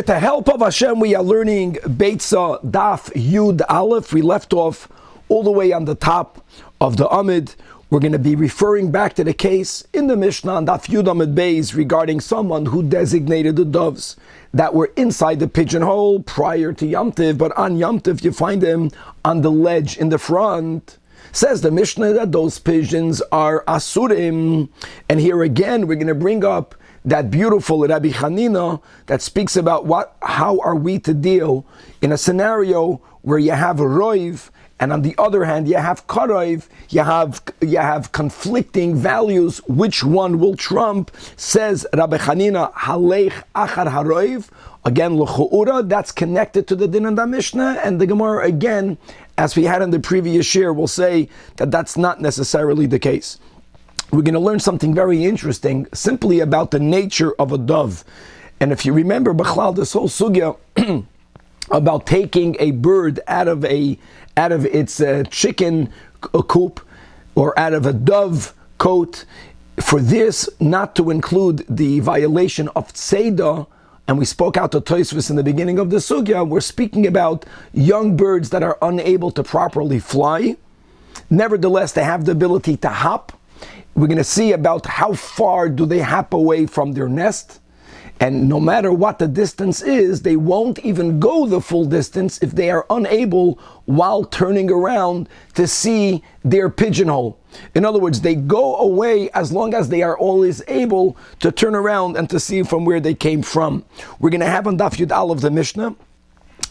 With the help of Hashem, we are learning Beitzah Daf Yud Aleph. We left off all the way on the top of the Amid. We're going to be referring back to the case in the Mishnah on Daf Yud Amid Beis regarding someone who designated the doves that were inside the pigeonhole prior to Yom Tov, but on Yom Tov you find them on the ledge in the front. Says the Mishnah that those pigeons are asurim. And here again we're going to bring up that beautiful Rabbi Hanina that speaks about how are we to deal in a scenario where you have a roiv, and on the other hand you have karoiv, you have conflicting values. Which one will trump? Says Rabbi Hanina, halech achar haroiv. Again, l'chu'ura, that's connected to the din and the Mishnah, and the Gemara again, as we had in the previous year, will say that that's not necessarily the case. We're going to learn something very interesting simply about the nature of a dove. And if you remember, B'chlal, this whole sugya about taking a bird out of its chicken coop or out of a dove coat, for this not to include the violation of tzeidah, and we spoke out to Tosfos in the beginning of the sugya, we're speaking about young birds that are unable to properly fly. Nevertheless, they have the ability to hop. We're going to see about how far do they hop away from their nest. And no matter what the distance is, they won't even go the full distance if they are unable, while turning around, to see their pigeonhole. In other words, they go away as long as they are always able to turn around and to see from where they came from. We're going to have on Daf Yud Aleph the Mishnah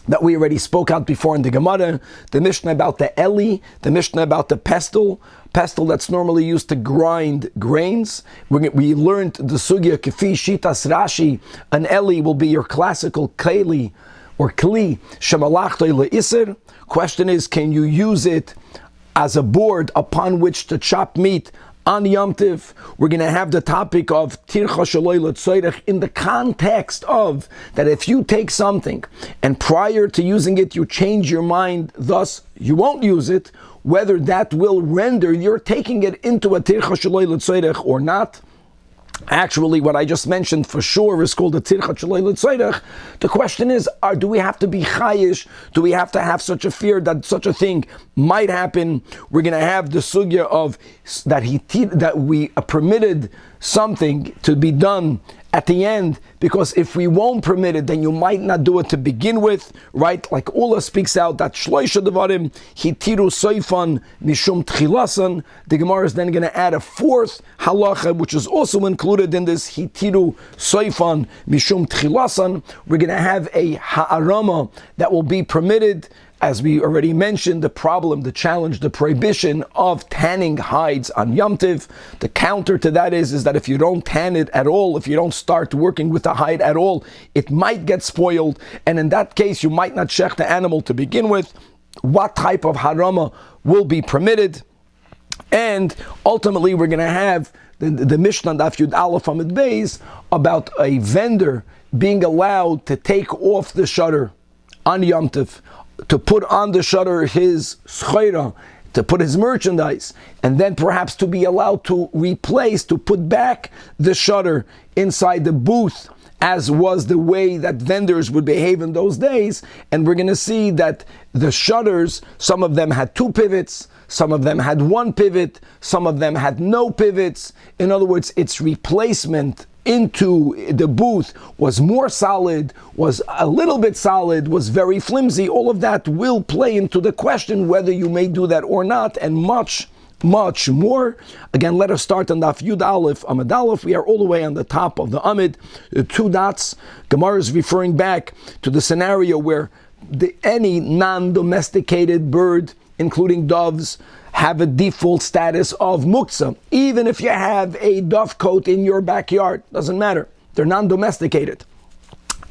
that we already spoke out before in the Gemara, the Mishnah about the Eli, the Mishnah about the pestle that's normally used to grind grains. We learned the sugya kefi shitas Rashi, an Eli will be your classical keli or kli shemalachto le'iser. Question is, can you use it as a board upon which to chop meat on Yom Tov? We're going to have the topic of tircha shaloi l'tzoyrech in the context of that if you take something and prior to using it you change your mind, thus you won't use it, whether that will render your taking it into a tircha shaloi l'tzoyrech or not. Actually, what I just mentioned for sure is called a tircha shaloi l'tzoyrech. The question is, do we have to be chayish? Do we have to have such a fear that such a thing might happen? We're going to have the sugya of that we permitted something to be done at the end, because if we won't permit it, then you might not do it to begin with, right? Like Ula speaks out that shloisha devarim hitiru soifan mishum tchilasan. The Gemara is then going to add a fourth halacha, which is also included in this hitiru soifan mishum tchilasan. We're going to have a ha'arama that will be permitted. As we already mentioned, the problem, the challenge, the prohibition of tanning hides on Yom Tov. The counter to that is that if you don't tan it at all, if you don't start working with the hide at all, it might get spoiled, and in that case you might not shech the animal to begin with. What type of harama will be permitted? And ultimately we're going to have the Mishnah Daf Yud Aleph Amid Beis about a vendor being allowed to take off the shutter on Yom Tov, to put on the shutter his schayra, to put his merchandise, and then perhaps to be allowed to replace, to put back the shutter inside the booth, as was the way that vendors would behave in those days. And we're going to see that the shutters, some of them had 2 pivots, some of them had 1 pivot, some of them had no pivots. In other words, its replacement into the booth was more solid, was a little bit solid, was very flimsy. All of that will play into the question whether you may do that or not, and much more. Again, let us start on Daf Yud Aleph Amid Aleph. We are all the way on the top of the Amid, 2 dots. Gemara is referring back to the scenario where any non-domesticated bird, including doves, have a default status of muktzah. Even if you have a dove coat in your backyard, doesn't matter. They're non-domesticated.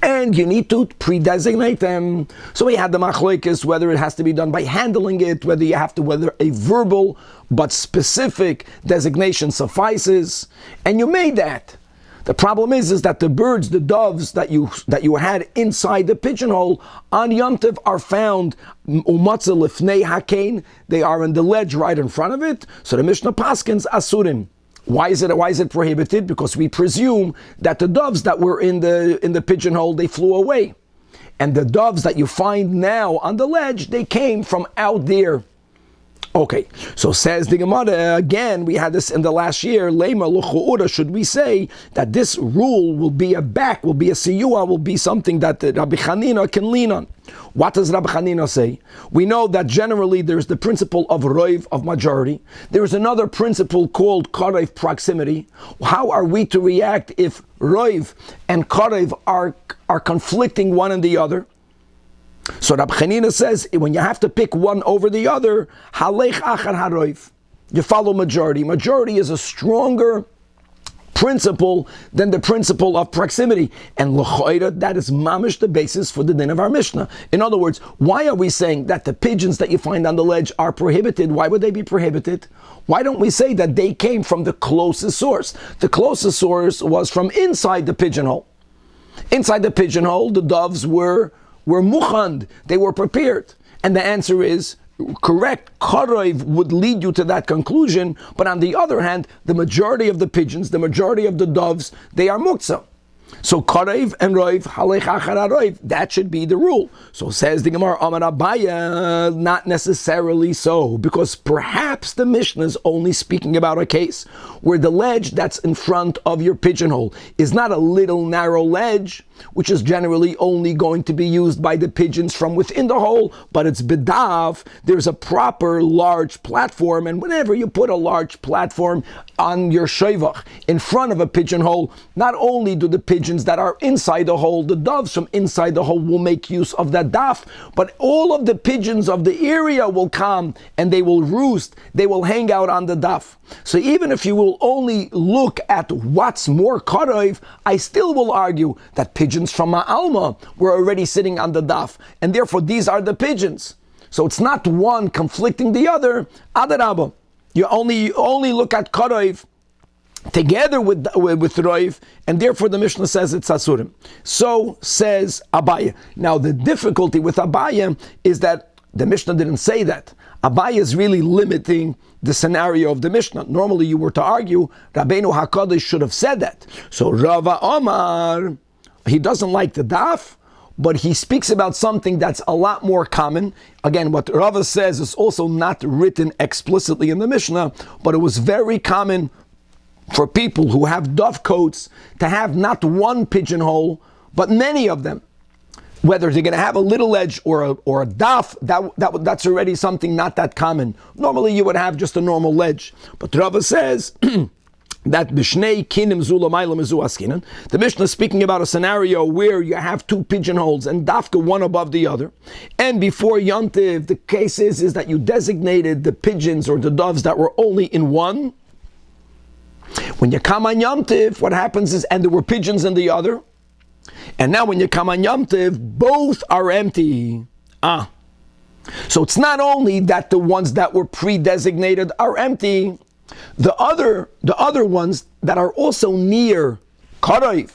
And you need to pre-designate them. So we had the machlokes, whether it has to be done by handling it, whether a verbal but specific designation suffices. And you made that. The problem is that the birds, the doves that you had inside the pigeonhole on Yom Tov are found umatzah lifnei hakein. They are in the ledge right in front of it. So the Mishnah paskins asurim. Why is it prohibited? Because we presume that the doves that were in the pigeonhole, they flew away. And the doves that you find now on the ledge, they came from out there. Okay, so says the Gemara, again, we had this in the last year, Lema Luchu'ura, should we say that this rule will be a siyua, will be something that Rabbi Chanina can lean on. What does Rabbi Chanina say? We know that generally there's the principle of roiv, of majority. There's another principle called karev, proximity. How are we to react if roiv and karev are conflicting one and the other? So Rabbi Chanina says, when you have to pick one over the other, halech achar haroiv. You follow majority. Majority is a stronger principle than the principle of proximity. And l'choira, that is mamish the basis for the din of our Mishnah. In other words, why are we saying that the pigeons that you find on the ledge are prohibited? Why would they be prohibited? Why don't we say that they came from the closest source? The closest source was from inside the pigeonhole. Inside the pigeonhole, the doves were muchand, they were prepared. And the answer is correct. Karev would lead you to that conclusion, but on the other hand, the majority of the pigeons, the majority of the doves, they are muktzah. So karev and roiv, halech achar haroiv, that should be the rule. So says the Gemara, Amar Abaya, not necessarily so, because perhaps the Mishnah is only speaking about a case where the ledge that's in front of your pigeonhole is not a little narrow ledge, which is generally only going to be used by the pigeons from within the hole, but it's bedav, there's a proper large platform, and whenever you put a large platform on your shevach in front of a pigeonhole, not only do the pigeons that are inside the hole, the doves from inside the hole will make use of that daf, but all of the pigeons of the area will come and they will roost, they will hang out on the daf. So even if you will only look at what's more karev, I still will argue that pigeons from Ma'alma were already sitting on the daf, and therefore these are the pigeons. So it's not one conflicting the other. Adarabah, you only look at karev together with roiv, and therefore the Mishnah says it's asurim. So says Abaya. Now the difficulty with Abaya is that the Mishnah didn't say that. Abaya is really limiting the scenario of the Mishnah. Normally you were to argue Rabbeinu HaKadosh should have said that. So Rava Omar, he doesn't like the daf, but he speaks about something that's a lot more common. Again, what Rava says is also not written explicitly in the Mishnah, but it was very common for people who have dove coats to have not one pigeonhole, but many of them. Whether they're going to have a little edge or a daf, that's already something not that common. Normally you would have just a normal ledge. But Rava says that b'shnei kinim zula ma'ila mizu askinan. The Mishnah is speaking about a scenario where you have two pigeonholes and dafka one above the other. And before Yom Tov, the case is that you designated the pigeons or the doves that were only in one. When you come on Yom Tov, what happens is, and there were pigeons in the other, and now when you come on Yom Tov, both are empty. So it's not only that the ones that were pre-designated are empty, the other ones that are also near karev,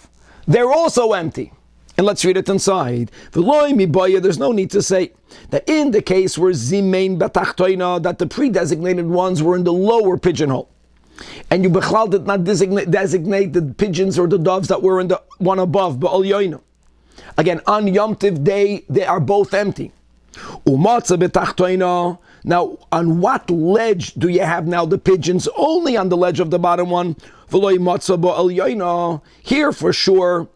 they're also empty. And let's read it inside. There's no need to say that in the case where zimein betachtoina, that the pre-designated ones were in the lower pigeonhole, and you bechlal did not designate the pigeons or the doves that were in the one above, ba'al yoina. Again, on Yom Tov day, they are both empty. Umatza betachtoina. Now, on what ledge do you have now the pigeons? Only on the ledge of the bottom one. V'loi matza ba'al yoina. Here, for sure,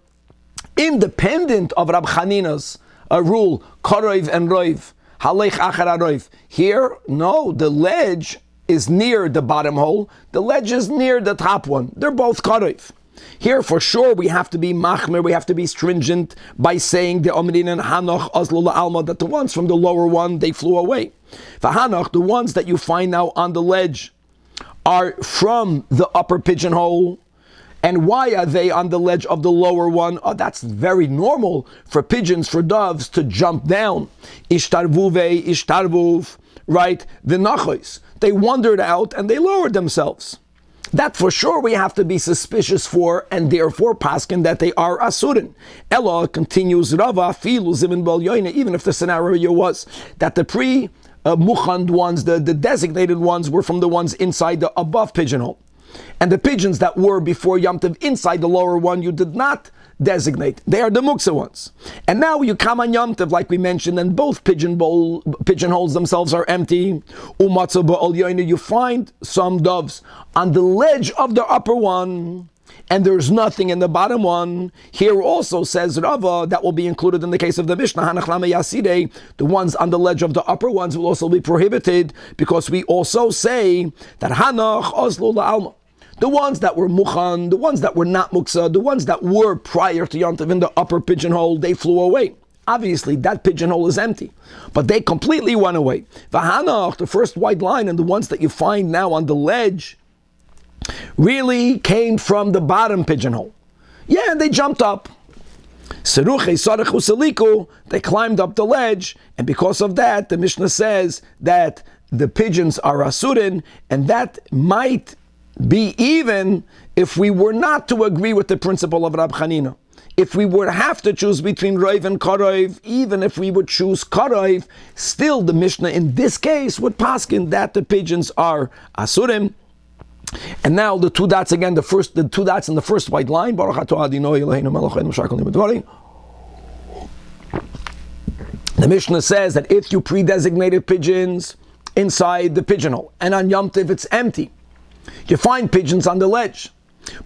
independent of Rab Chanina's rule, karev and roiv, halech achar haroiv. Here, no, the ledge is near the bottom hole, the ledge is near the top one. They're both karev. Here, for sure, we have to be machmer, we have to be stringent by saying the omrin and hanoch azlo la'alma, that the ones from the lower one, they flew away. V'hanoch, the ones that you find now on the ledge, are from the upper pigeonhole. And why are they on the ledge of the lower one? Oh, that's very normal for pigeons, for doves, to jump down. Ishtarvuve, ishtarvuv, right? The nachos. They wandered out and they lowered themselves. That for sure we have to be suspicious for, and therefore paskin that they are asurin. Ella continues Rava filu zimin bal yoina, even if the scenario was that the pre-muchand ones, the designated ones, were from the ones inside the above pigeonhole. And the pigeons that were before Yom Tov inside the lower one, you did not designate. They are the muksa ones. And now you come on Yom Tov, like we mentioned, and both pigeonholes themselves are empty. You find some doves on the ledge of the upper one, and there's nothing in the bottom one. Here also says Rava, that will be included in the case of the Mishnah, the ones on the ledge of the upper ones will also be prohibited, because we also say that Hanach Oslo La'alma. The ones that were mukhan, the ones that were not muksa, the ones that were prior to Yom Tov in the upper pigeonhole, they flew away. Obviously, that pigeonhole is empty, but they completely went away. V'hanach, the first white line, and the ones that you find now on the ledge, really came from the bottom pigeonhole. Yeah, and they jumped up. They climbed up the ledge, and because of that, the Mishnah says that the pigeons are asurin, and that might be even if we were not to agree with the principle of Rab Chanina. If we would have to choose between Roiv and Karoiv, even if we would choose Karoiv, still the Mishnah in this case would paskin that the pigeons are asurim. And now the two dots again, the two dots in the first white line. The Mishnah says that if you pre-designated pigeons inside the pigeonhole, and on Yom Tov it's empty, you find pigeons on the ledge.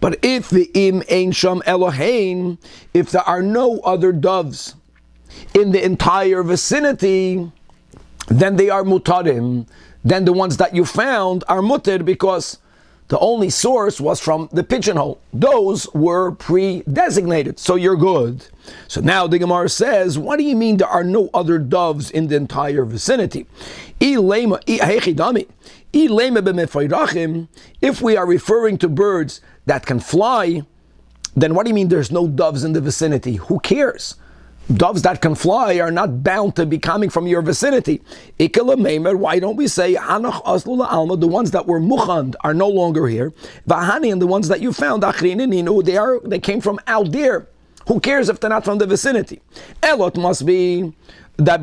But if the im ein sham Elohein, if there are no other doves in the entire vicinity, then they are mutarim. Then the ones that you found are mutar, because the only source was from the pigeonhole. Those were pre-designated, so you're good. So now the Gemara says, what do you mean there are no other doves in the entire vicinity? If we are referring to birds that can fly, then what do you mean there's no doves in the vicinity? Who cares? Doves that can fly are not bound to be coming from your vicinity. Why don't we say the ones that were muchand are no longer here, and the ones that you found they came from out there. Who cares if they're not from the vicinity? Elot must be that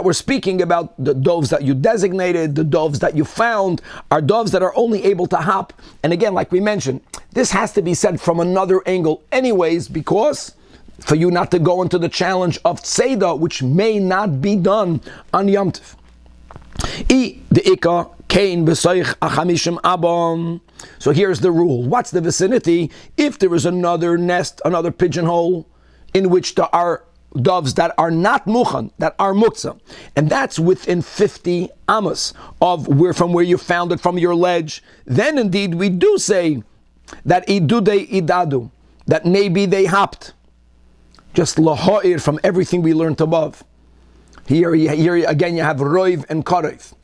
we're speaking about the doves that you designated, the doves that you found are doves that are only able to hop. And again, like we mentioned, this has to be said from another angle anyways, because for you not to go into the challenge of tzeda, which may not be done on Yom Tov. So here's the rule. What's the vicinity? If there is another nest, another pigeonhole, in which there are doves that are not muchan, that are muktzah, and that's within 50 amos from where you found it, from your ledge, then indeed we do say that idude idadu, that maybe they hopped. Just laha'ir from everything we learned above. Here again you have roiv and karev.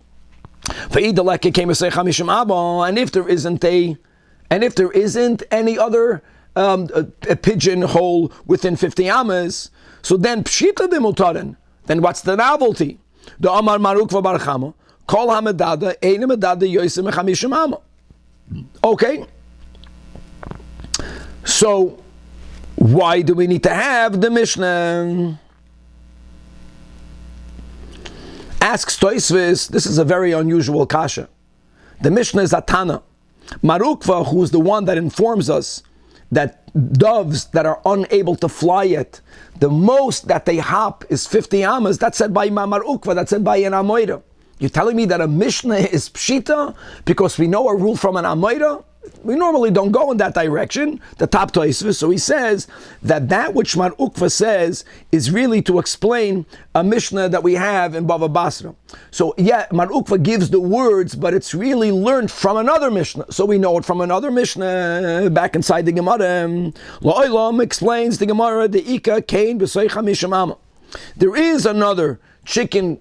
And if there isn't any other a pigeonhole within 50 amas, so then pshita de mutaren. Then what's the novelty? The Amar Marukva Bar Chama, Kol Hamadada, Eine Medada Yosem Chamishim Ama. Okay. So why do we need to have the Mishnah? Asks Toisvis, this is a very unusual kasha. The Mishnah is a Tana. Marukva, who's the one that informs us that doves that are unable to fly yet, the most that they hop is 50 amas. That's said by Mamar Ukva, that's said by an Amoira. You're telling me that a Mishnah is Pshita because we know a rule from an Amoira? We normally don't go in that direction, the top Toisvis. So he says that which Mar Ukva says is really to explain a Mishnah that we have in Bava Basra. So yeah, Mar Ukva gives the words, but it's really learned from another Mishnah. So we know it from another Mishnah back inside the Gemara. La'olam explains the Gemara, the Ika Kain B'Soy Chamishim Ama. There is another chicken,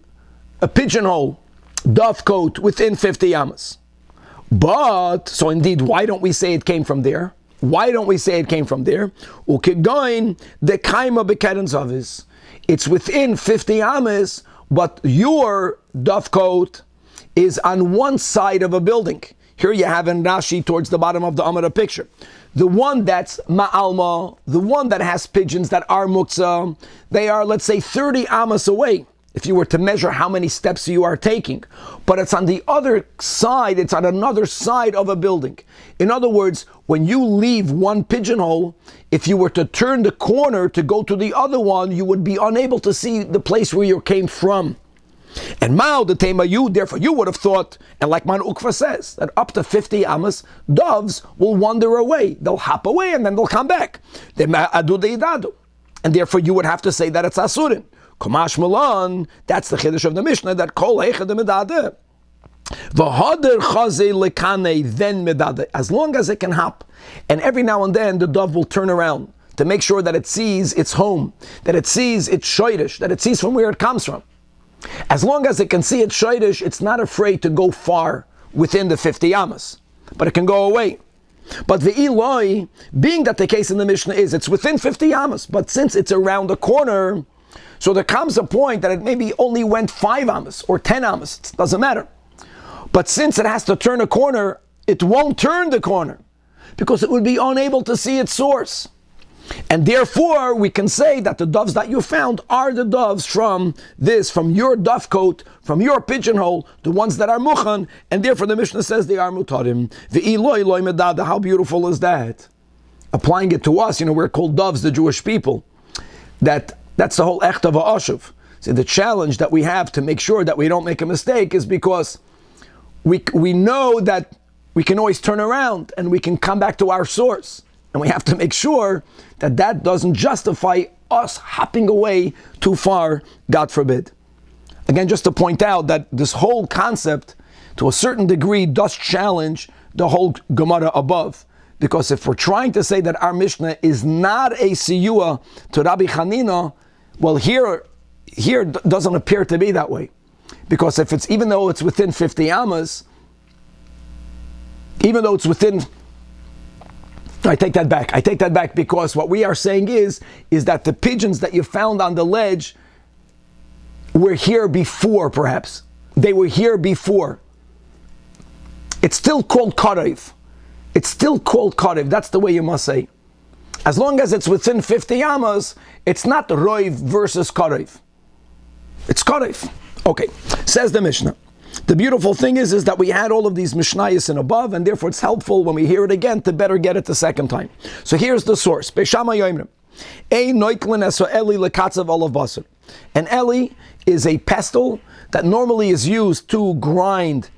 a pigeonhole, dove coat within 50 amas. But, so indeed, why don't we say it came from there? Why don't we say it came from there? Ukegoin the kaima bekeren zavis. It's within 50 amas, but your dove coat is on one side of a building. Here you have in Rashi towards the bottom of the Amara picture. The one that's ma'alma, the one that has pigeons that are muktzah, they are, let's say, 30 amas away. if you were to measure how many steps you are taking. But it's on the other side, it's on another side of a building. In other words, when you leave one pigeonhole, if you were to turn the corner to go to the other one, you would be unable to see the place where you came from. And Mao, the Tema you, therefore you would have thought, and like Man Ukva says, that up to 50 amas, doves will wander away. They'll hop away and then they'll come back. And therefore you would have to say that it's Asurin. Komash Milan, that's the Chiddush of the Mishnah, that Kol Eichad Medade. V'hader Chazei Lekane, then Medade. As long as it can hop. And every now and then the dove will turn around to make sure that it sees its home, that it sees its shoydish, that it sees from where it comes from. As long as it can see its shoydish, it's not afraid to go far within the 50 amas, but it can go away. But the Eloi, being that the case in the Mishnah is it's within 50 amas, but since it's around the corner, so there comes a point that it maybe only went 5 amas or 10 amas, it doesn't matter. But since it has to turn a corner, it won't turn the corner because it would be unable to see its source. And therefore, we can say that the doves that you found are the doves from your dovecote, from your pigeonhole, the ones that are muchan, and therefore the Mishnah says they are mutarim. Ve'iloi loy medada, how beautiful is that? Applying it to us, we're called doves, the Jewish people. That's the whole echt of a ashuv. See, the challenge that we have to make sure that we don't make a mistake is because we know that we can always turn around and we can come back to our source. And we have to make sure that that doesn't justify us hopping away too far, God forbid. Again, just to point out that this whole concept, to a certain degree, does challenge the whole Gemara above. Because if we're trying to say that our Mishnah is not a shiur to Rabbi Chanina, well, here doesn't appear to be that way. Because even though it's within 50 amas, I take that back because what we are saying is that the pigeons that you found on the ledge were here before, perhaps. They were here before. It's still called karev. That's the way you must say. As long as it's within 50 amas, it's not roiv versus karev. It's karev. Okay, says the Mishnah. The beautiful thing is that we had all of these Mishnayos and above, and therefore it's helpful when we hear it again to better get it the second time. So here's the source. An Eli is a pestle that normally is used to grind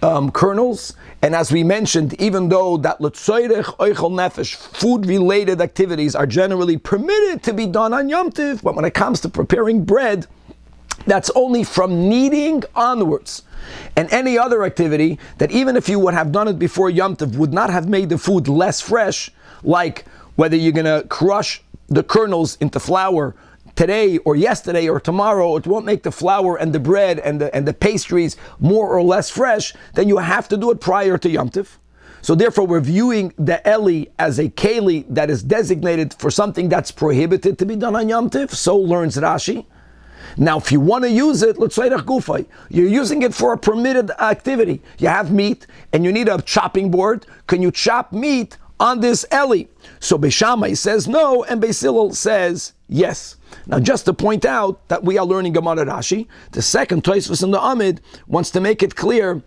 kernels, and as we mentioned, even though that food-related activities are generally permitted to be done on Yom Tov, but when it comes to preparing bread, that's only from kneading onwards. And any other activity that even if you would have done it before Yom Tov would not have made the food less fresh, like whether you're going to crush the kernels into flour today or yesterday or tomorrow, it won't make the flour and the bread and the pastries more or less fresh, then you have to do it prior to Yom Tov. So therefore we're viewing the Eli as a keli that is designated for something that's prohibited to be done on Yom Tov, so learns Rashi. Now, if you want to use it, let's say gufay, you're using it for a permitted activity. You have meat and you need a chopping board. Can you chop meat on this Eli? So Beishamai says no, and Beis Hillel says yes. Now, just to point out that we are learning Gemara Rashi, the second Tosfos in the Amid wants to make it clear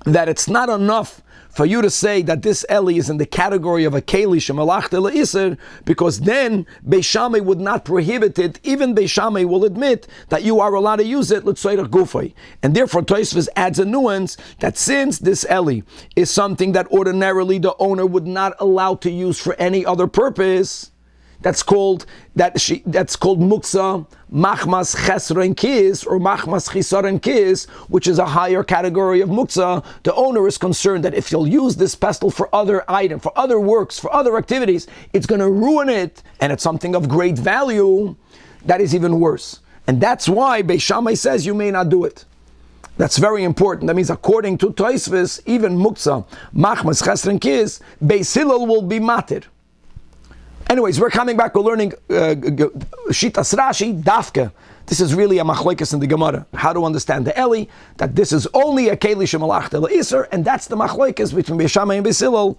that it's not enough for you to say that this Eli is in the category of a keli shemalachta le'iser, because then Beis Shammai would not prohibit it. Even Beis Shammai will admit that you are allowed to use it l'tzoyrach gufay. And therefore Tosfos adds a nuance that since this Eli is something that ordinarily the owner would not allow to use for any other purpose, that's called muksa machmas chesron kis or machmas chisaron kis, which is a higher category of muksa. The owner is concerned that if you'll use this pestle for other items, for other works, for other activities, it's going to ruin it, and it's something of great value. That is even worse, and that's why Beis Shammai says you may not do it. That's very important. That means according to Tosfos, even muksa machmas chesron kis, Beis Hillel will be matir. Anyways, we're coming back. We're learning Shitas Rashi, Dafka. This is really a machlokes in the Gemara. How to understand the Eli, that this is only a Keli Shemalach Iser, and that's the machlokes between Beis Shammai and Beis Hillel.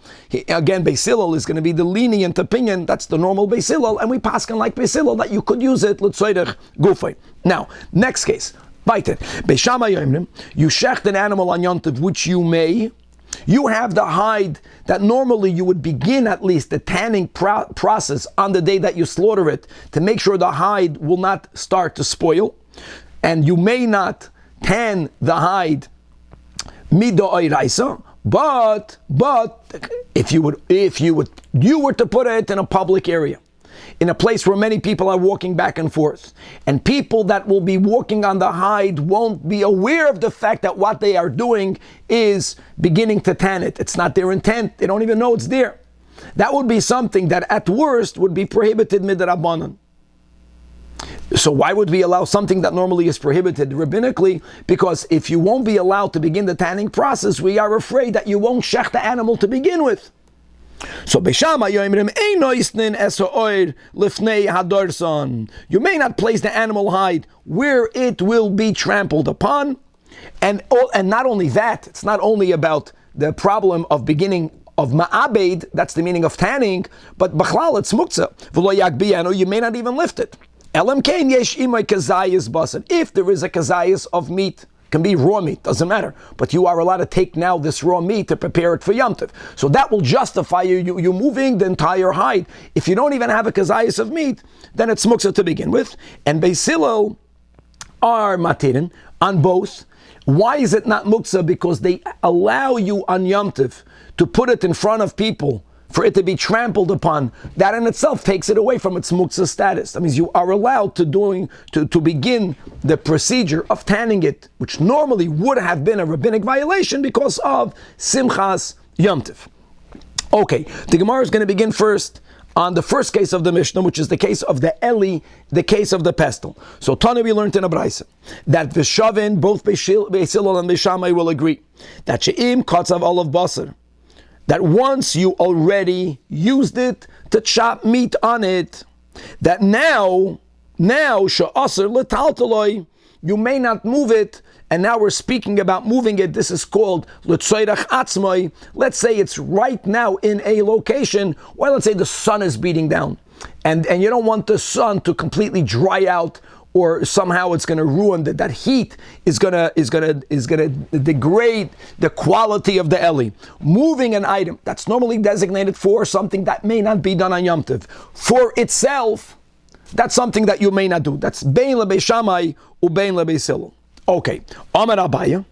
Again, Beis Hillel is going to be the lenient opinion. That's the normal Beis Hillel, and we paskin like Beis Hillel that you could use it l'tzoyrech gufay. Now, next case. Weiter. Beis Shammai yomrim, you shecht an animal on Yontiv, which you may. You have the hide that normally you would begin at least the tanning process on the day that you slaughter it to make sure the hide will not start to spoil, and you may not tan the hide mido oiraisa, but if you were to put it in a public area, in a place where many people are walking back and forth, and people that will be walking on the hide won't be aware of the fact that what they are doing is beginning to tan it. It's not their intent. They don't even know it's there. That would be something that at worst would be prohibited midrabanan. So why would we allow something that normally is prohibited rabbinically? Because if you won't be allowed to begin the tanning process, we are afraid that you won't shech the animal to begin with. So Beis Shammai yomrim ein noisnin es ha'oir lifnei hadorson. You may not place the animal hide where it will be trampled upon, and not only that, it's not only about the problem of beginning of ma'abed, that's the meaning of tanning, but b'chlal it's muktzah v'lo yagbiyanu. You may not even lift it. Elam kein yesh imay kazayis basan. If there is a kazayis of meat. Can be raw meat, doesn't matter. But you are allowed to take now this raw meat to prepare it for Yom Tov. So that will justify you moving the entire hide. If you don't even have a kazayas of meat, then it's muktzah to begin with. And Beis Hillel are matirin on both. Why is it not muktzah? Because they allow you on Yom Tov to put it in front of people for it to be trampled upon. That in itself takes it away from its muktzah status. That means you are allowed to begin the procedure of tanning it, which normally would have been a rabbinic violation because of Simchas Yom Tov. Okay, the Gemara is going to begin first on the first case of the Mishnah, which is the case of the Eli, the case of the pestle. So Tana, we learned in a Beitzah that the Shavin, both Beis Hillel and Beis Shammai will agree that she'im katzav olav basar, that once you already used it to chop meat on it, that now she'asar l'taltaloi, you may not move it, and now we're speaking about moving it. This is called l'tzoyrach atzmai. Let's say it's right now in a location, or let's say the sun is beating down, and you don't want the sun to completely dry out, or somehow it's going to ruin that heat is going to degrade the quality of the Eli. Moving an item that's normally designated for something that may not be done on Yom Tov for itself, that's something that you may not do. That's bein leBeis Shammai ubein leBeis Hillel. Okay, Amar Abaya,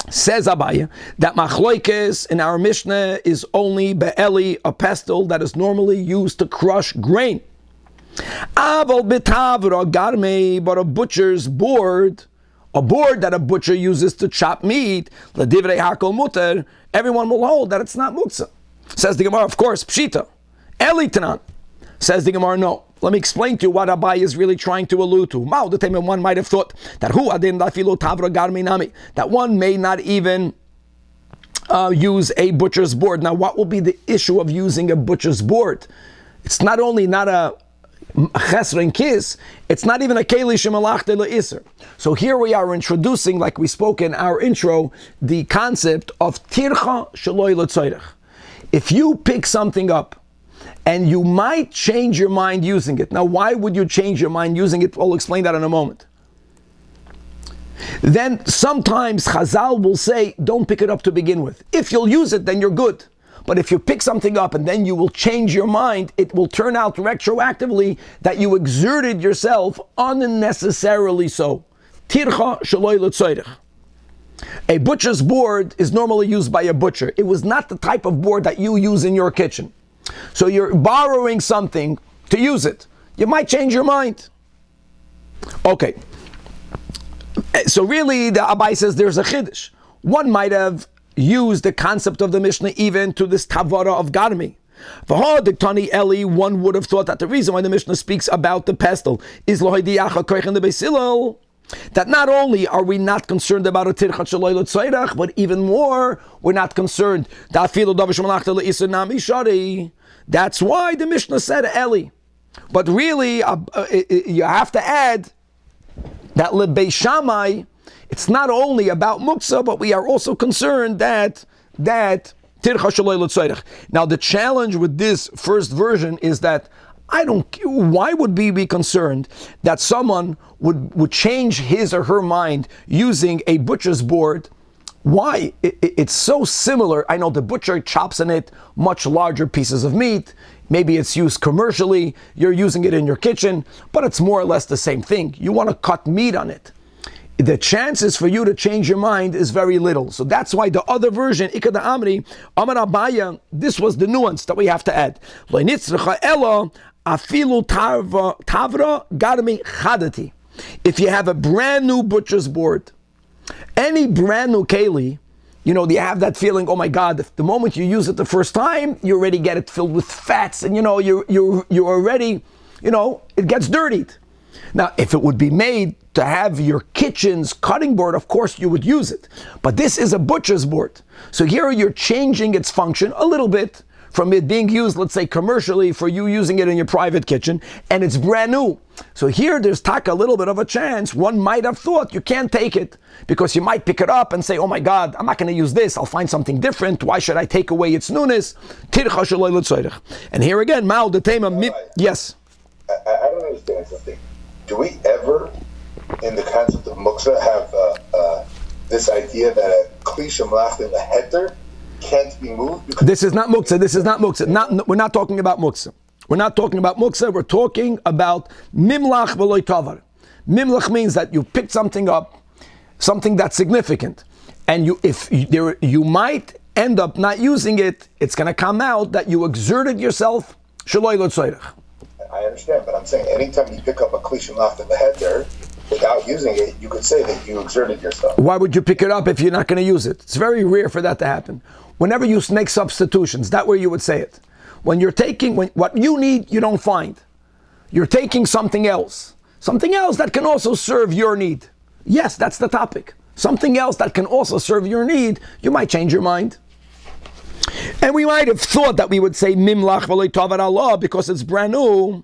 says Abaya, that machlokes in our Mishnah is only be'eli, a pestle that is normally used to crush grain. Aval bitavra garme, but a butcher's board, a board that a butcher uses to chop meat, ledivrei hakol muter, everyone will hold that it's not muktzah. Says the Gemara, of course, pshita. Eli tanan. Says the Gemara, no. Let me explain to you what Abai is really trying to allude to. One might have thought that that one may not even use a butcher's board. Now, what will be the issue of using a butcher's board? It's not only not a chesron kis, it's not even a keli shemalachta le'iser. So here we are introducing, like we spoke in our intro, the concept of tircha sheloi l'tzoyrech. If you pick something up and you might change your mind using it. Now, why would you change your mind using it? I'll explain that in a moment. Then sometimes Chazal will say, don't pick it up to begin with. If you'll use it, then you're good. But if you pick something up and then you will change your mind, it will turn out retroactively that you exerted yourself unnecessarily so. Tircha sheloi l'tzoyrech. A butcher's board is normally used by a butcher. It was not the type of board that you use in your kitchen. So you're borrowing something to use it. You might change your mind. Okay. So really, the Abai says there's a chiddush. One might have used the concept of the Mishnah even to this tavara of garmi. V'hadiktani Eli, one would have thought that the reason why the Mishnah speaks about the pestle is lohidiyacha koich in the Beis Hillel, that not only are we not concerned about a tirchat sheloi l'tzoyrech, but even more, we're not concerned. That's why the Mishnah said Eli. But really, you have to add that Beis Shammai, it's not only about muksa, but we are also concerned that tircha shaloi l'tzoyrech. Now the challenge with this first version is that why would we be concerned that someone would change his or her mind using a butcher's board? Why? It's so similar. I know the butcher chops in it much larger pieces of meat. Maybe it's used commercially. You're using it in your kitchen, but it's more or less the same thing. You want to cut meat on it. The chances for you to change your mind is very little. So that's why the other version, Ikad Amri, Amar Abaya, this was the nuance that we have to add. If you have a brand new butcher's board, any brand new keli, you have that feeling, oh my God, the moment you use it the first time, you already get it filled with fats, and you're already, it gets dirtied. Now, if it would be made to have your kitchen's cutting board, of course you would use it. But this is a butcher's board. So here you're changing its function a little bit from it being used, let's say commercially, for you using it in your private kitchen, and it's brand new. So here there's a little bit of a chance. One might have thought you can't take it because you might pick it up and say, oh my God, I'm not going to use this. I'll find something different. Why should I take away its newness? And here again, Mao the Tema. Yes. I don't understand something. Do we ever, in the concept of muksa, have this idea that a kli shemlach in the heter can't be moved? This is not muksa. We're not talking about muksa. We're talking about mimlach v'loy tavar. Mimlach means that you picked something up, something that's significant, and you might end up not using it. It's going to come out that you exerted yourself. Shaloi l'tzoyrech. I understand, but I'm saying anytime you pick up a kli shemlach in the heter without using it, you could say that you exerted yourself. Why would you pick it up if you're not going to use it? It's very rare for that to happen. Whenever you make substitutions, that's where you would say it. When you're taking, what you need, you don't find. You're taking something else that can also serve your need. Yes, that's the topic. Something else that can also serve your need, you might change your mind. And we might have thought that we would say mimlach v'loy tavar Allah because it's brand new.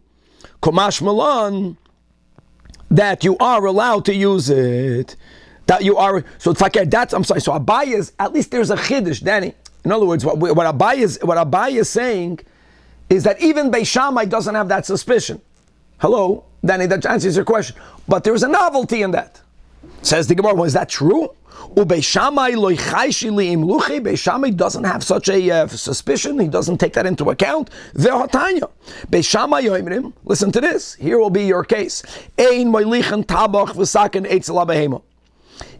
Komash malan, that you are allowed to use it. That you are, so it's like that's, I'm sorry, so Abaye is, at least there's a chiddush, Danny. In other words, what Abaye is saying is that even Beis Shammai doesn't have that suspicion. Hello, Danny, that answers your question. But there's a novelty in that. Says the Gemara, well, is that true? Beis Shammai doesn't have such a suspicion. He doesn't take that into account. Beis Shammai yoimrim, listen to this. Here will be your case.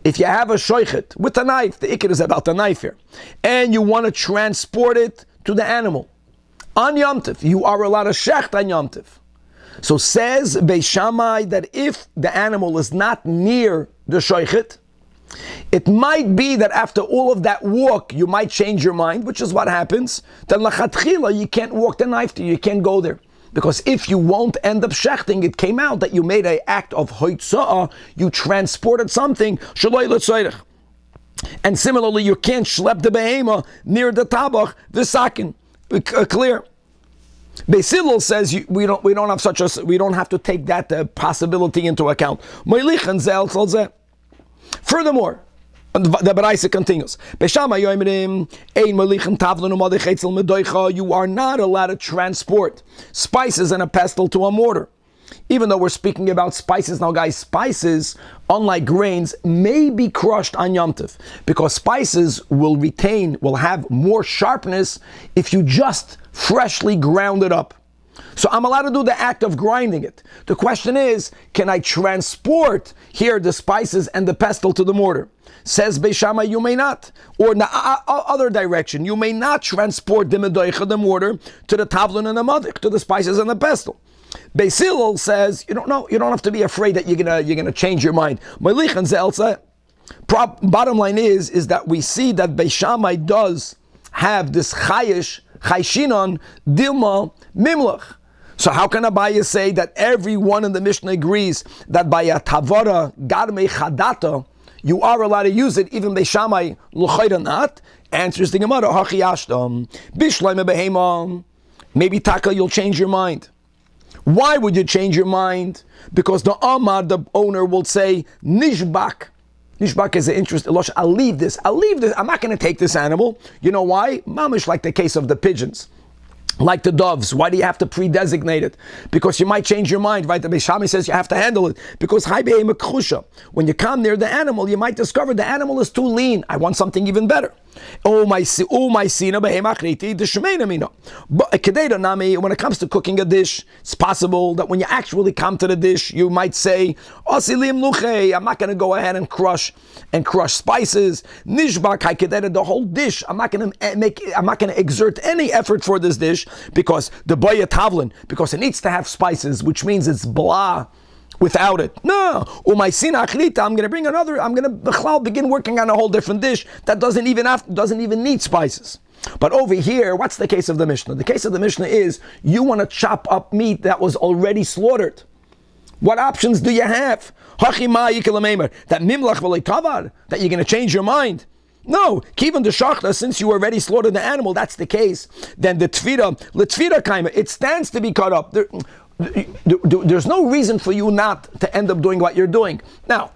If you have a shoichet with a knife, the ikar is about the knife here, and you want to transport it to the animal on Yom Tov, you are allowed to shecht on Yom Tov. So says Beis Shammai that if the animal is not near the shoichet, it might be that after all of that walk, you might change your mind, which is what happens. Then lachatchila, you can't walk the knife to you, you can't go there. Because if you won't end up shechting, it came out that you made an act of hoitza'ah, you transported something, shaloi l'tzoyrech. And similarly, you can't schlep the behema near the tabach, the sakin. Clear. Beis Hillel says we don't have to take that possibility into account. Furthermore, the Beitzah continues. You are not allowed to transport spices and a pestle to a mortar. Even though we're speaking about spices now, guys, spices, unlike grains, may be crushed on Yom Tov because spices will have more sharpness if you just freshly ground it up. So I'm allowed to do the act of grinding it. The question is, can I transport here the spices and the pestle to the mortar? Says Beis Shammai, you may not. Or in the other direction, you may not transport the medoicha, the mortar, to the tavlin and the madik, to the spices and the pestle. Beis Hillel says, you don't have to be afraid that you're gonna change your mind. Bottom line is that we see that Beis Shammai does have this chayshinon dilma mimlach. So how can Abaye say that everyone in the Mishnah agrees that by a tavara garmei chadata you are allowed to use it, even Beis Shammai l'chayda not? Answers the Gemara, hachi ashtam bishleime behema. Maybe taka you'll change your mind. Why would you change your mind? Because the Amar, the owner, will say, Nishbak. Nishbak is an interest. I'll leave this. I'm not going to take this animal. You know why? Mamish, like the case of the pigeons. Like the doves. Why do you have to pre-designate it? Because you might change your mind, right? The Beis Shammai says you have to handle it. Because when you come near the animal, you might discover the animal is too lean. I want something even better. But when it comes to cooking a dish, it's possible that when you actually come to the dish, you might say, I'm not going to go ahead and crush spices. The whole dish, I'm not going to exert any effort for this dish because the boya tavlin, because it needs to have spices, which means it's blah without it. No, I'm going to bring another. I'm going to begin working on a whole different dish that doesn't even need spices. But over here, what's the case of the Mishnah? The case of the Mishnah is you want to chop up meat that was already slaughtered. What options do you have? That you're going to change your mind? No, even the shachta, since you already slaughtered the animal, that's the case. Then the tefira kaima, it stands to be cut up. There's no reason for you not to end up doing what you're doing. Now,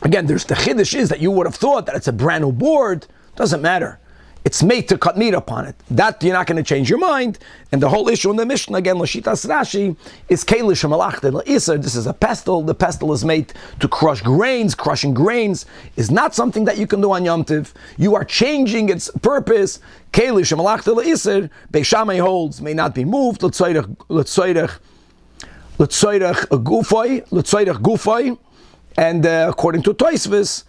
again, there's the chiddush is that you would have thought that it's a brand new board. Doesn't matter. It's made to cut meat upon it. That you're not going to change your mind. And the whole issue in the Mishnah, again, Lashitas Rashi, is kelish malachta l'isar. This is a pestle. The pestle is made to crush grains. Crushing grains is not something that you can do on Yom Tiv. You are changing its purpose. Kelish malachta l'isar. Beis Shammai holds may not be moved. L'tzoyrech gufay. And according to Tosfos,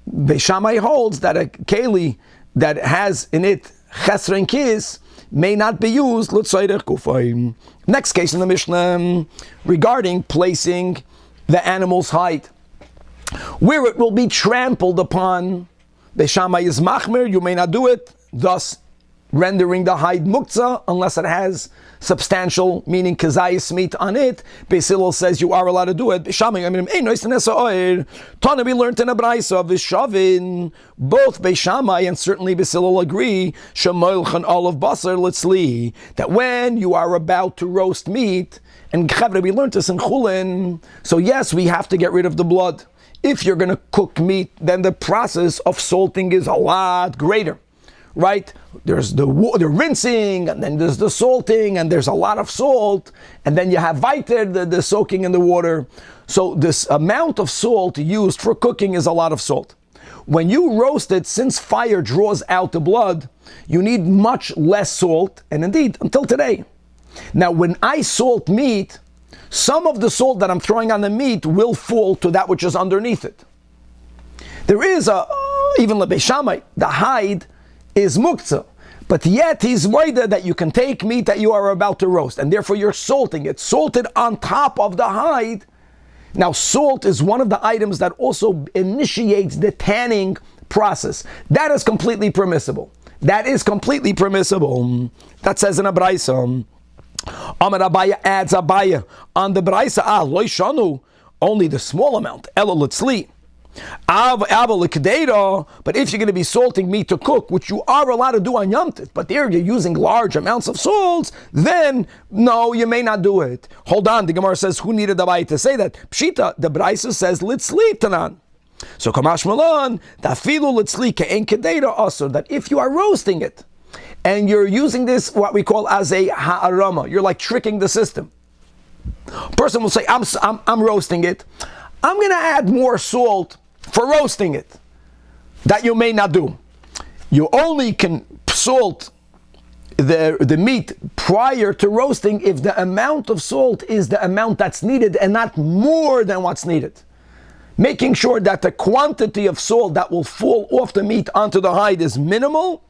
Beis Shammai holds that a keli that has in it chesron kis may not be used. Next case in the Mishnah regarding placing the animal's hide, where it will be trampled upon. Beis Shammai is machmir, you may not do it, thus rendering the hide muktzah unless it has substantial, meaning kazayis meat on it. Beis Hillel says you are allowed to do it. Tana, we learned in a Beitzah of Vishavin. Both Beis Shammai and certainly Beis Hillel agree shemoilchan olav basar litzli, that when you are about to roast meat, and Chavre, we learned this in Chulin. So yes, we have to get rid of the blood. If you're going to cook meat, then the process of salting is a lot greater. Right? There's the rinsing, and then there's the salting, and there's a lot of salt, and then you have weiter, the soaking in the water. So this amount of salt used for cooking is a lot of salt. When you roast it, since fire draws out the blood, you need much less salt, and indeed, until today. Now, when I salt meat, some of the salt that I'm throwing on the meat will fall to that which is underneath it. There is even the Beis Shammai, the hide is muktzah, but yet he's moida that you can take meat that you are about to roast, and therefore you're salting it, salted on top of the hide. Now, salt is one of the items that also initiates the tanning process. That is completely permissible. That says in a Beitzah. Amar Abaya adds Abaya on the Beitzah, lo shanu, only the small amount, elo litzli. But if you're going to be salting meat to cook, which you are allowed to do on Yom Tov, but there you're using large amounts of salts, then no, you may not do it. Hold on, the Gemara says, who needed the Beitzah to say that? Pshita, the Beitzah says, litzli tanan. So Kamash Malan, dafilu litzli ke'en kedera also, that if you are roasting it, and you're using this, what we call as a ha'arama, you're like tricking the system. Person will say, I'm roasting it, I'm going to add more salt for roasting it. That you may not do. You only can salt the meat prior to roasting if the amount of salt is the amount that's needed and not more than what's needed. Making sure that the quantity of salt that will fall off the meat onto the hide is minimal,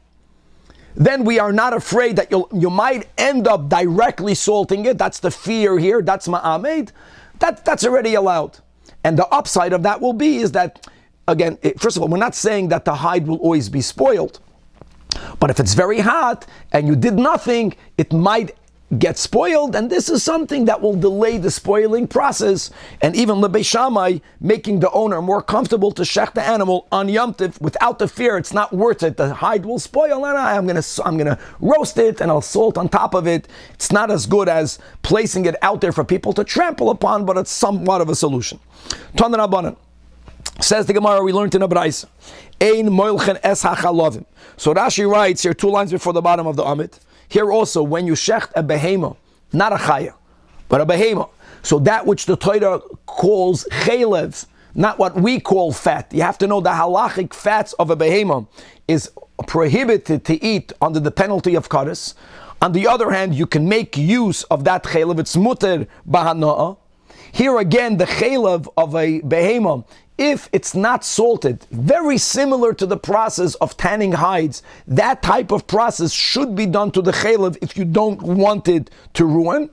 then we are not afraid that you might end up directly salting it. That's the fear here. That's ma'amed. That's already allowed. And the upside of that will be is that, again, first of all, we're not saying that the hide will always be spoiled. But if it's very hot and you did nothing, it might get spoiled, and this is something that will delay the spoiling process, and even Lebei Shammai, making the owner more comfortable to shech the animal on Yom Tov without the fear it's not worth it, the hide will spoil, and I'm gonna roast it and I'll salt on top of it. It's not as good as placing it out there for people to trample upon, but it's somewhat of a solution. Tana Rabbanan. Says the Gemara, we learned in a Beitzah, Ein moilchen es hachalovim. So Rashi writes here 2 lines before the bottom of the Amid. Here also, when you shecht a behema, not a chaya, but a behema, so that which the Torah calls chaylev, not what we call fat. You have to know the halachic fats of a behema is prohibited to eat under the penalty of kares. On the other hand, you can make use of that chaylev. It's muter b'hana'ah. Here again, the chaylev of a behema, if it's not salted, very similar to the process of tanning hides, that type of process should be done to the chaylev if you don't want it to ruin.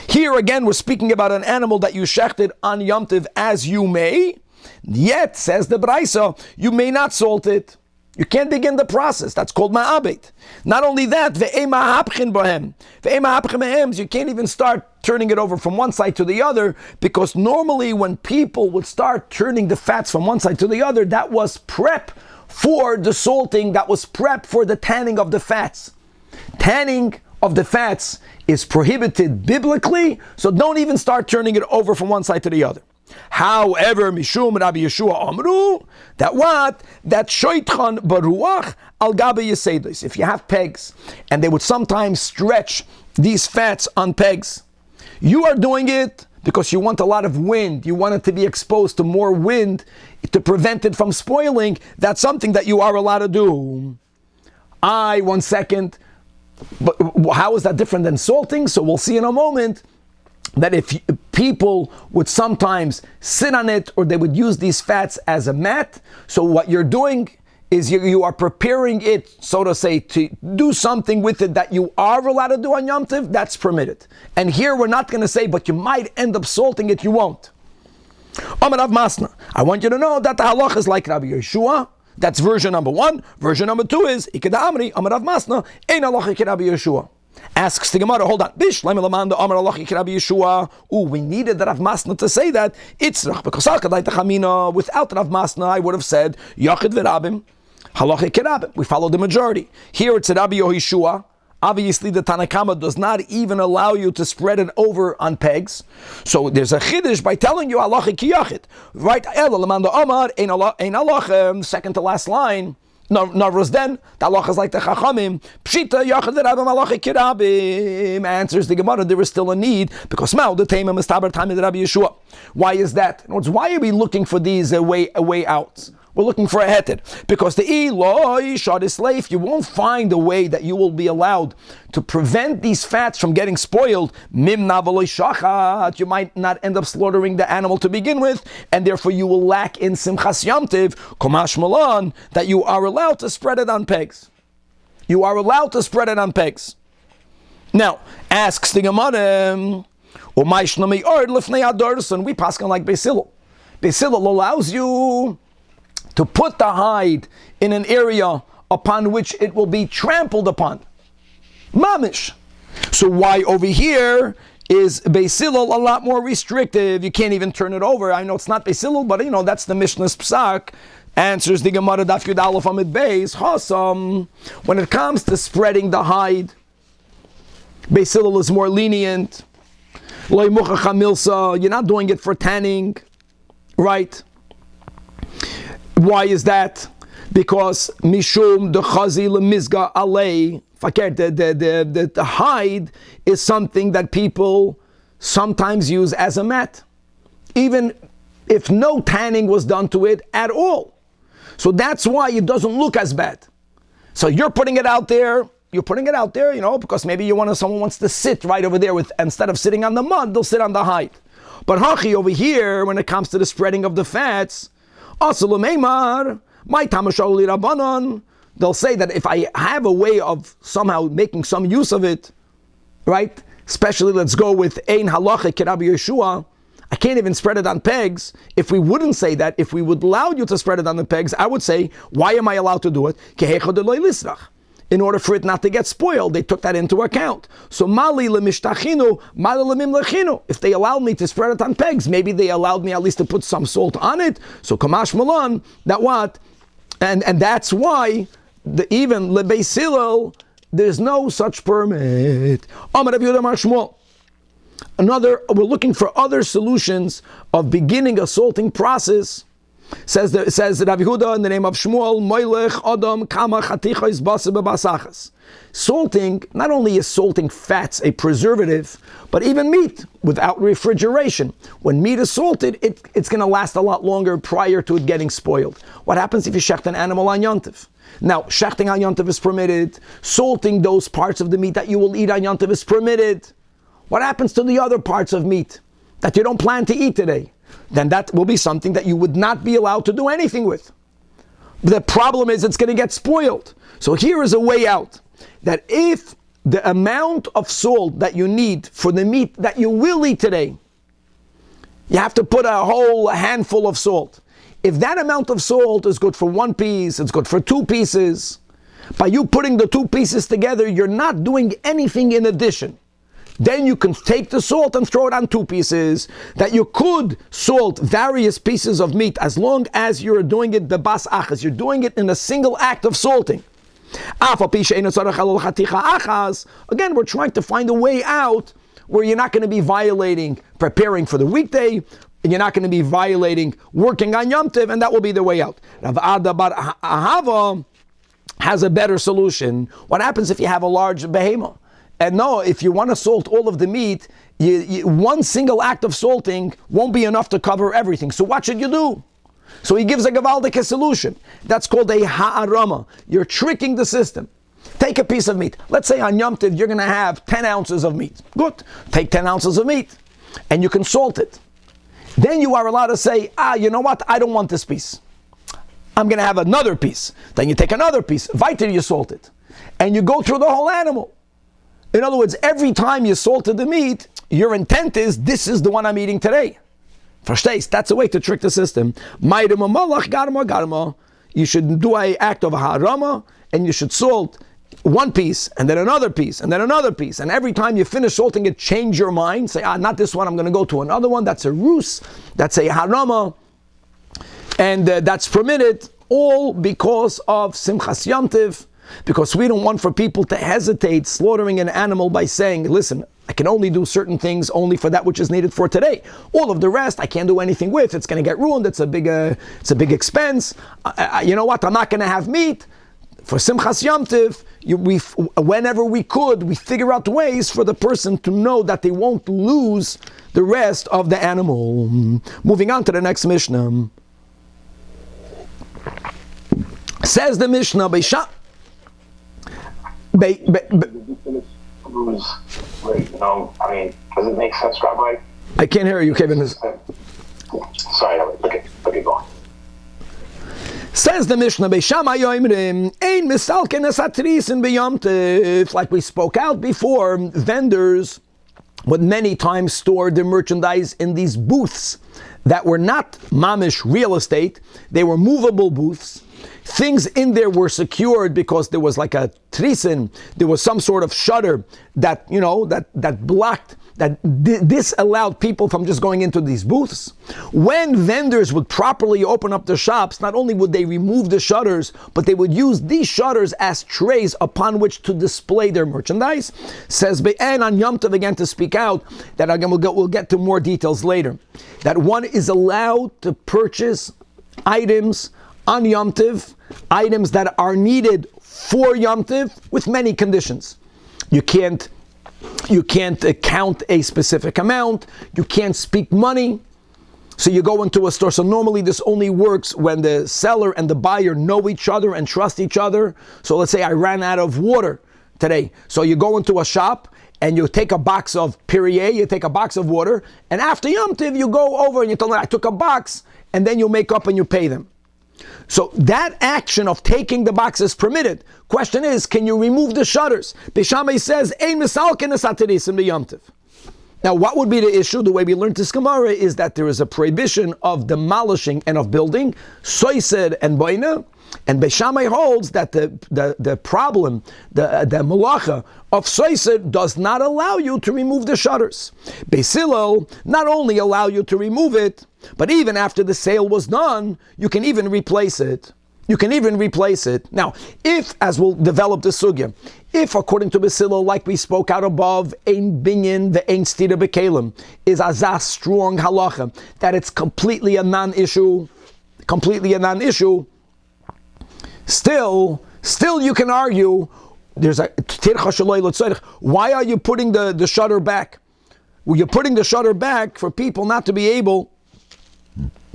Here again, we're speaking about an animal that you shechted on Yom Tov as you may, yet, says the Beitzah, you may not salt it. You can't begin the process. That's called ma'abed. Not only that, you can't even start turning it over from one side to the other, because normally when people would start turning the fats from one side to the other, that was prep for the salting, that was prep for the tanning of the fats. Tanning of the fats is prohibited biblically, so don't even start turning it over from one side to the other. However, Mishum Rabbi Yeshua Amru, that what? That shoitchan baruach al gabe yesedos. If you have pegs, and they would sometimes stretch these fats on pegs, you are doing it because you want a lot of wind. You want it to be exposed to more wind to prevent it from spoiling. That's something that you are allowed to do. 1 second. But how is that different than salting? So we'll see in a moment that if people would sometimes sit on it, or they would use these fats as a mat, so what you're doing is you are preparing it, so to say, to do something with it that you are allowed to do on Yom Tov, that's permitted. And here we're not going to say, but you might end up salting it, you won't. Amar Rav Masna, I want you to know that the halach is like Rabbi Yeshua. That's version number 1. Version number 2 is, Ikeda Amri, Amar Rav Masna, Ein halach like Rabbi Yeshua. Asks the Gemara, hold on. We needed the Rav Masna to say that. Without Rav Masna, I would have said, Yachid v'Rabim, halachic kerabim. We follow the majority. Here it's Rabbi Yehoshua. Obviously, the Tanakh does not even allow you to spread it over on pegs. So there's a chiddush by telling you halachic yachid. Right? Second to last line. Navros then, the Allah is like the Chachamim. Pshita yachad v'rabim halachic kirabim. Answers the Gemara, there is still a need, because now the Tema Mistaber time of Rabbi Yeshua. Why is that? In other words, why are we looking for these way outs? We're looking for a heter, because the Eloi shot is slave. You won't find a way that you will be allowed to prevent these fats from getting spoiled. Mimna v'loi shachat. You might not end up slaughtering the animal to begin with, and therefore you will lack in Simchas Yom Tov, Komash Malan, that you are allowed to spread it on pegs. You are allowed to spread it on pegs. Now, asks the Gemara, we paskin like Beis Hillel. Beis Hillel allows you to put the hide in an area upon which it will be trampled upon. Mamish. So why over here is Beis Hillel a lot more restrictive? You can't even turn it over. I know it's not Beis Hillel, but that's the Mishnah's psak. Answers the Gemara Daf Yud Aleph Amid Beis Hassan. When it comes to spreading the hide, Beis Hillel is more lenient. You're not doing it for tanning, right? Why is that? Because mishum the chazi lemizga alei fakir, the hide is something that people sometimes use as a mat, even if no tanning was done to it at all. So that's why it doesn't look as bad. So you're putting it out there. Because maybe someone wants to sit right over there instead of sitting on the mud, they'll sit on the hide. But hachi over here, when it comes to the spreading of the fats, they'll say that if I have a way of somehow making some use of it, right? Especially, let's go with Ein halachic Rabbi Yeshua, I can't even spread it on pegs. If we wouldn't say that, if we would allow you to spread it on the pegs, I would say, why am I allowed to do it? in order for it not to get spoiled. They took that into account. So mali lemishtachinu, mali lemimlechinu. If they allowed me to spread it on pegs, maybe they allowed me at least to put some salt on it. So kamash malan, that what? And that's why even lebeis Hillel, there's no such permit. We're looking for other solutions of beginning a salting process. Says Rav Yehuda in the name of Shmuel, Moilech Adam Kama Chatichos Basa B'Basachas. Salting, not only is salting fats a preservative, but even meat without refrigeration. When meat is salted, it's going to last a lot longer prior to it getting spoiled. What happens if you shecht an animal on Yontif? Now, shechting on Yontif is permitted. Salting those parts of the meat that you will eat on Yontif is permitted. What happens to the other parts of meat that you don't plan to eat today? Then that will be something that you would not be allowed to do anything with. The problem is it's going to get spoiled. So here is a way out. That if the amount of salt that you need for the meat that you will eat today, you have to put a whole handful of salt. If that amount of salt is good for one piece, it's good for two pieces, by you putting the two pieces together, you're not doing anything in addition. Then you can take the salt and throw it on two pieces. That you could salt various pieces of meat as long as you're doing it the bas achas. You're doing it in a single act of salting. Again, we're trying to find a way out where you're not going to be violating preparing for the weekday, and you're not going to be violating working on Yom Tov, and that will be the way out. Rav Ada bar Ahava has a better solution. What happens if you have a large behemoth? And no, if you want to salt all of the meat, one single act of salting won't be enough to cover everything. So what should you do? So he gives a gavaldik solution. That's called a ha'arama. You're tricking the system. Take a piece of meat. Let's say on Yom Tov you're going to have 10 ounces of meat. Good. Take 10 ounces of meat and you can salt it. Then you are allowed to say, you know what? I don't want this piece. I'm going to have another piece. Then you take another piece. Weiter you salt it. And you go through the whole animal. In other words, every time you salted the meat, your intent is, this is the one I'm eating today. Verstehst? That's a way to trick the system. You should do an act of harama, and you should salt one piece, and then another piece, and then another piece. And every time you finish salting it, change your mind. Say, not this one, I'm going to go to another one. That's a rus, that's a harama, and that's permitted, all because of Simchas Yom Tov. Because we don't want for people to hesitate slaughtering an animal by saying, listen, I can only do certain things only for that which is needed for today. All of the rest I can't do anything with. It's going to get ruined. It's a big expense. You know what? I'm not going to have meat. For Simchas Yom Tov, whenever we could, we figure out ways for the person to know that they won't lose the rest of the animal. Moving on to the next Mishnah. Says the Mishnah, Wait, does it make sense, Rabbi? I can't hear you, Kevin. Sorry, okay, go on. Says the Mishnah, like we spoke out before, vendors would many times store their merchandise in these booths that were not mamish real estate, they were movable booths. Things in there were secured because there was like a trisin, there was some sort of shutter that, that blocked, that disallowed people from just going into these booths. When vendors would properly open up their shops, not only would they remove the shutters, but they would use these shutters as trays upon which to display their merchandise. Says Be'en on Yom Tov again to speak out, that again we'll get to more details later, that one is allowed to purchase items on Yom Tov, items that are needed for Yom Tov with many conditions. You can't count a specific amount, you can't speak money. So you go into a store, so normally this only works when the seller and the buyer know each other and trust each other. So let's say I ran out of water today. So you go into a shop and you take a box of Perrier, you take a box of water, and after Yom Tov you go over and you tell them I took a box, and then you make up and you pay them. So that action of taking the box is permitted. Question is, can you remove the shutters? Beishamai says, "Ein misalken esatiris in the Yom Tov." Now, what would be the issue? The way we learned this Gemara is that there is a prohibition of demolishing and of building, soiser and boina, and Beis Shammai holds that the problem, the malacha of soiser does not allow you to remove the shutters. Beis Hillel not only allow you to remove it, but even after the sale was done, you can even replace it. Now, if, as we'll develop the sugya, if according to Beis Hillel, like we spoke out above, ein binyan ve'ein stira b'kelim, is a strong halacha, that it's completely a non-issue, still you can argue, there's a why are you putting the shutter back? Well, you're putting the shutter back for people not to be able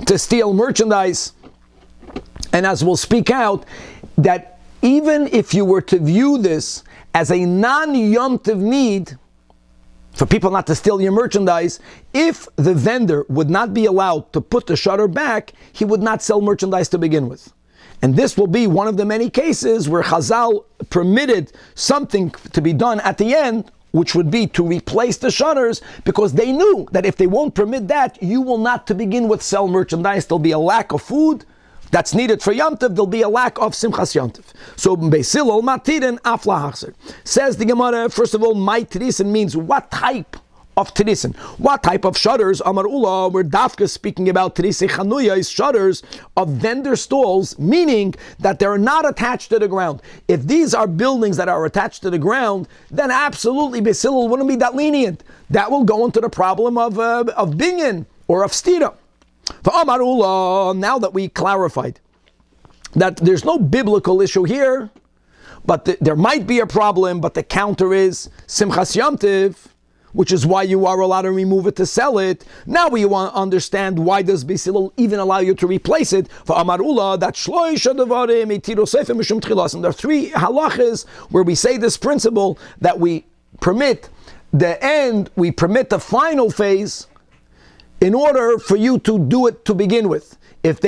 to steal merchandise. And as we'll speak out, that even if you were to view this as a non-Yom Tov need, for people not to steal your merchandise, if the vendor would not be allowed to put the shutter back, he would not sell merchandise to begin with. And this will be one of the many cases where Chazal permitted something to be done at the end, which would be to replace the shutters, because they knew that if they won't permit that, you will not to begin with sell merchandise. There'll be a lack of food that's needed for Yom Tov, there'll be a lack of Simchas Yom Tov. So, Beis Hillel, Matirin, Afla Hachzer. Says the Gemara, first of all, my Tirisin means what type of Tirisin? What type of shutters? Amar Ula, we're Dafka speaking about Tirisei Chanuya, is shutters of vendor stalls, meaning that they're not attached to the ground. If these are buildings that are attached to the ground, then absolutely Beis Hillel wouldn't be that lenient. That will go into the problem of binyan or of stira. Now that we clarified that there's no biblical issue here, but there might be a problem, but the counter is Simchas Yom Tov, which is why you are allowed to remove it to sell it. Now we want to understand why does Beis Hillel even allow you to replace it. For Amarula, that shloisha devarim itiru seifim mishum tchilas. And there are three halachas where we say this principle that we permit the final phase in order for you to do it to begin with. If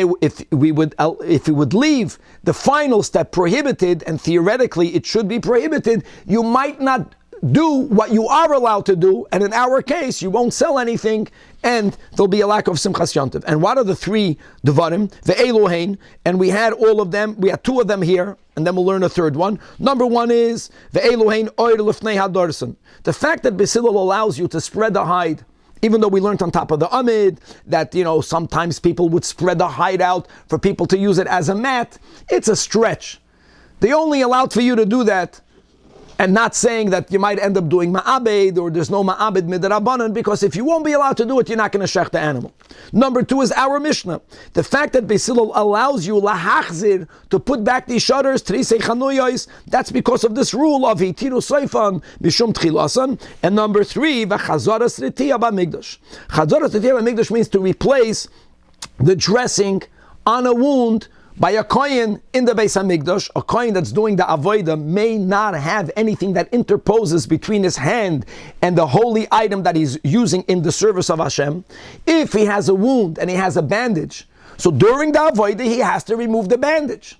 we would leave the final step prohibited, and theoretically it should be prohibited, you might not do what you are allowed to do, and in our case, you won't sell anything, and there'll be a lack of Simchas Yom Tov. And what are the three Devarim? The Elohein, and we had all of them, we had two of them here, and then we'll learn a third one. Number one is the Elohein Oir Lefnei Hadarson. The fact that Beis Hillel allows you to spread the hide, even though we learned on top of the Amid that, sometimes people would spread the hide out for people to use it as a mat, it's a stretch. They only allowed for you to do that, and not saying that you might end up doing ma'abed, or there's no ma'abed midrabanan, because if you won't be allowed to do it, you're not going to shech the animal. Number two is our Mishnah. The fact that Beis Hillel allows you lahachzir to put back these shutters, trisei chanuyos, that's because of this rule of hitiru soifan mishum tchilasan. And number three, v'chazaras ritiya b'migdash. Chazaras ritiya b'migdash means to replace the dressing on a wound by a kohen in the Beis HaMikdash. A kohen that's doing the avodah may not have anything that interposes between his hand and the holy item that he's using in the service of Hashem. If he has a wound and he has a bandage, so during the avodah he has to remove the bandage.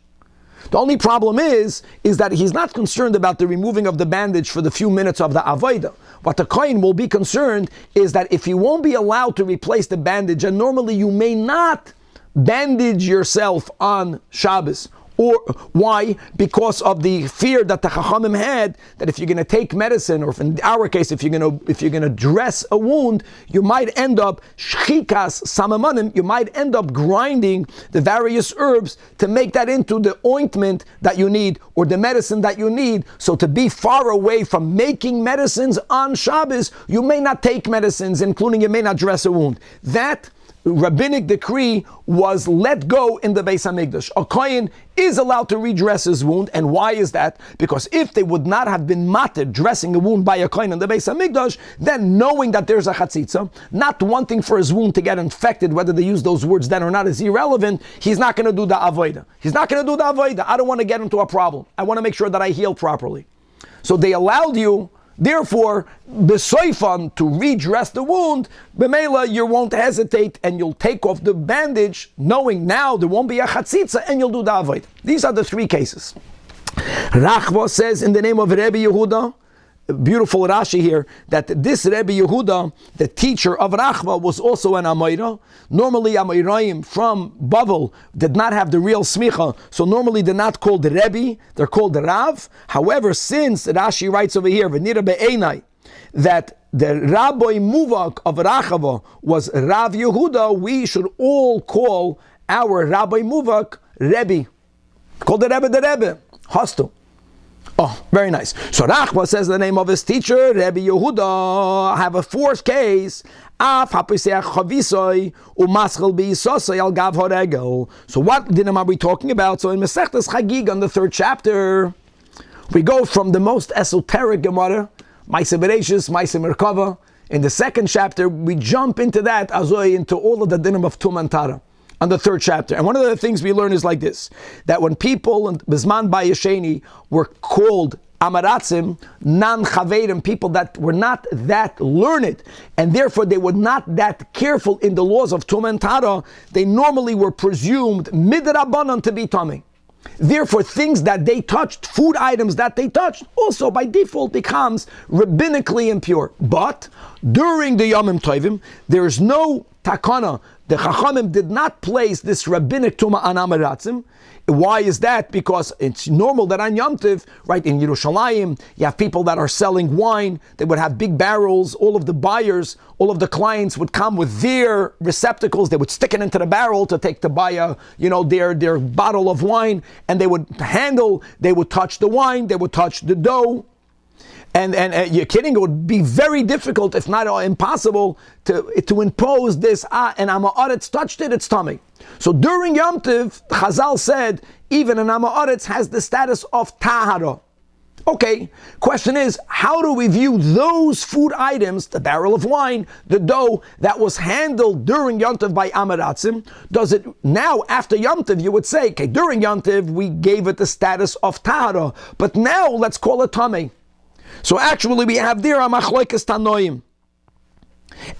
The only problem is that he's not concerned about the removing of the bandage for the few minutes of the avodah. What the kohen will be concerned is that if he won't be allowed to replace the bandage, and normally you may not bandage yourself on Shabbos. Or why? Because of the fear that the Chachamim had that if you're going to take medicine, or in our case, if you're going to dress a wound, you might end up shchikas samamanim. You might end up grinding the various herbs to make that into the ointment that you need or the medicine that you need. So to be far away from making medicines on Shabbos, you may not take medicines, including you may not dress a wound. That rabbinic decree was let go in the Beis HaMikdash. A kohen is allowed to redress his wound, and why is that? Because if they would not have been mated dressing a wound by a kohen in the Beis HaMikdash, then knowing that there's a chatzitza, not wanting for his wound to get infected, whether they use those words then or not is irrelevant, he's not going to do the avodah. He's not going to do the avodah. I don't want to get into a problem. I want to make sure that I heal properly. So they allowed you, therefore, b'soifan, to redress the wound. B'meila, you won't hesitate and you'll take off the bandage, knowing now there won't be a chatzitza, and you'll do the avodah. These are the three cases. Rachva says in the name of Rebbe Yehuda, beautiful Rashi here, that this Rebbe Yehuda, the teacher of Rachva, was also an Amoira. Normally Amoirayim from Bavel did not have the real smicha, so normally they're not called Rebbe, they're called Rav. However, since Rashi writes over here, V'nira be'enai, that the Rabbi Muvak of Rachava was Rav Yehuda, we should all call our Rabbi Muvak Rebbe. Call the Rebbe, Hostel. Oh, very nice. So Rachva says the name of his teacher, Rebbe Yehuda. I have a fourth case. So what dinim are we talking about? So in Masechtas Chagig on the 3rd chapter, we go from the most esoteric Gemara, Maaseh Bereishis, Maaseh MERCAVA. In the 2nd chapter, we jump into that, into all of the dinim of Tum and Tara. On the 3rd chapter. And one of the things we learn is like this, that when people in Bizman Bayesheni were called Amaratzim, non-Chaverim, people that were not that learned, and therefore they were not that careful in the laws of Tum and Tara, they normally were presumed midrabanan to be tummy. Therefore, things that they touched, food items that they touched, also by default becomes rabbinically impure. But during the Yomim Tovim, there is no takana. The Chachamim did not place this rabbinic tuma on Amaratzim. Why is that? Because it's normal that on Yom Tov, right, in Yerushalayim, you have people that are selling wine, they would have big barrels, all of the buyers, all of the clients would come with their receptacles, they would stick it into the barrel to buy their bottle of wine, and they would they would touch the wine, they would touch the dough. And you're kidding, it would be very difficult, if not impossible, to impose this, and Ama'aretz touched it, it's tummy. So during Yom Tov, Chazal said, even an Ama'aretz has the status of Tahara. Okay, question is, how do we view those food items, the barrel of wine, the dough, that was handled during Yom Tov by Amaratzim? Does it now, after Yom Tov, you would say, okay, during Yom Tov, we gave it the status of Tahara, but now let's call it Tameh. So actually we have there a machlokas tanoim.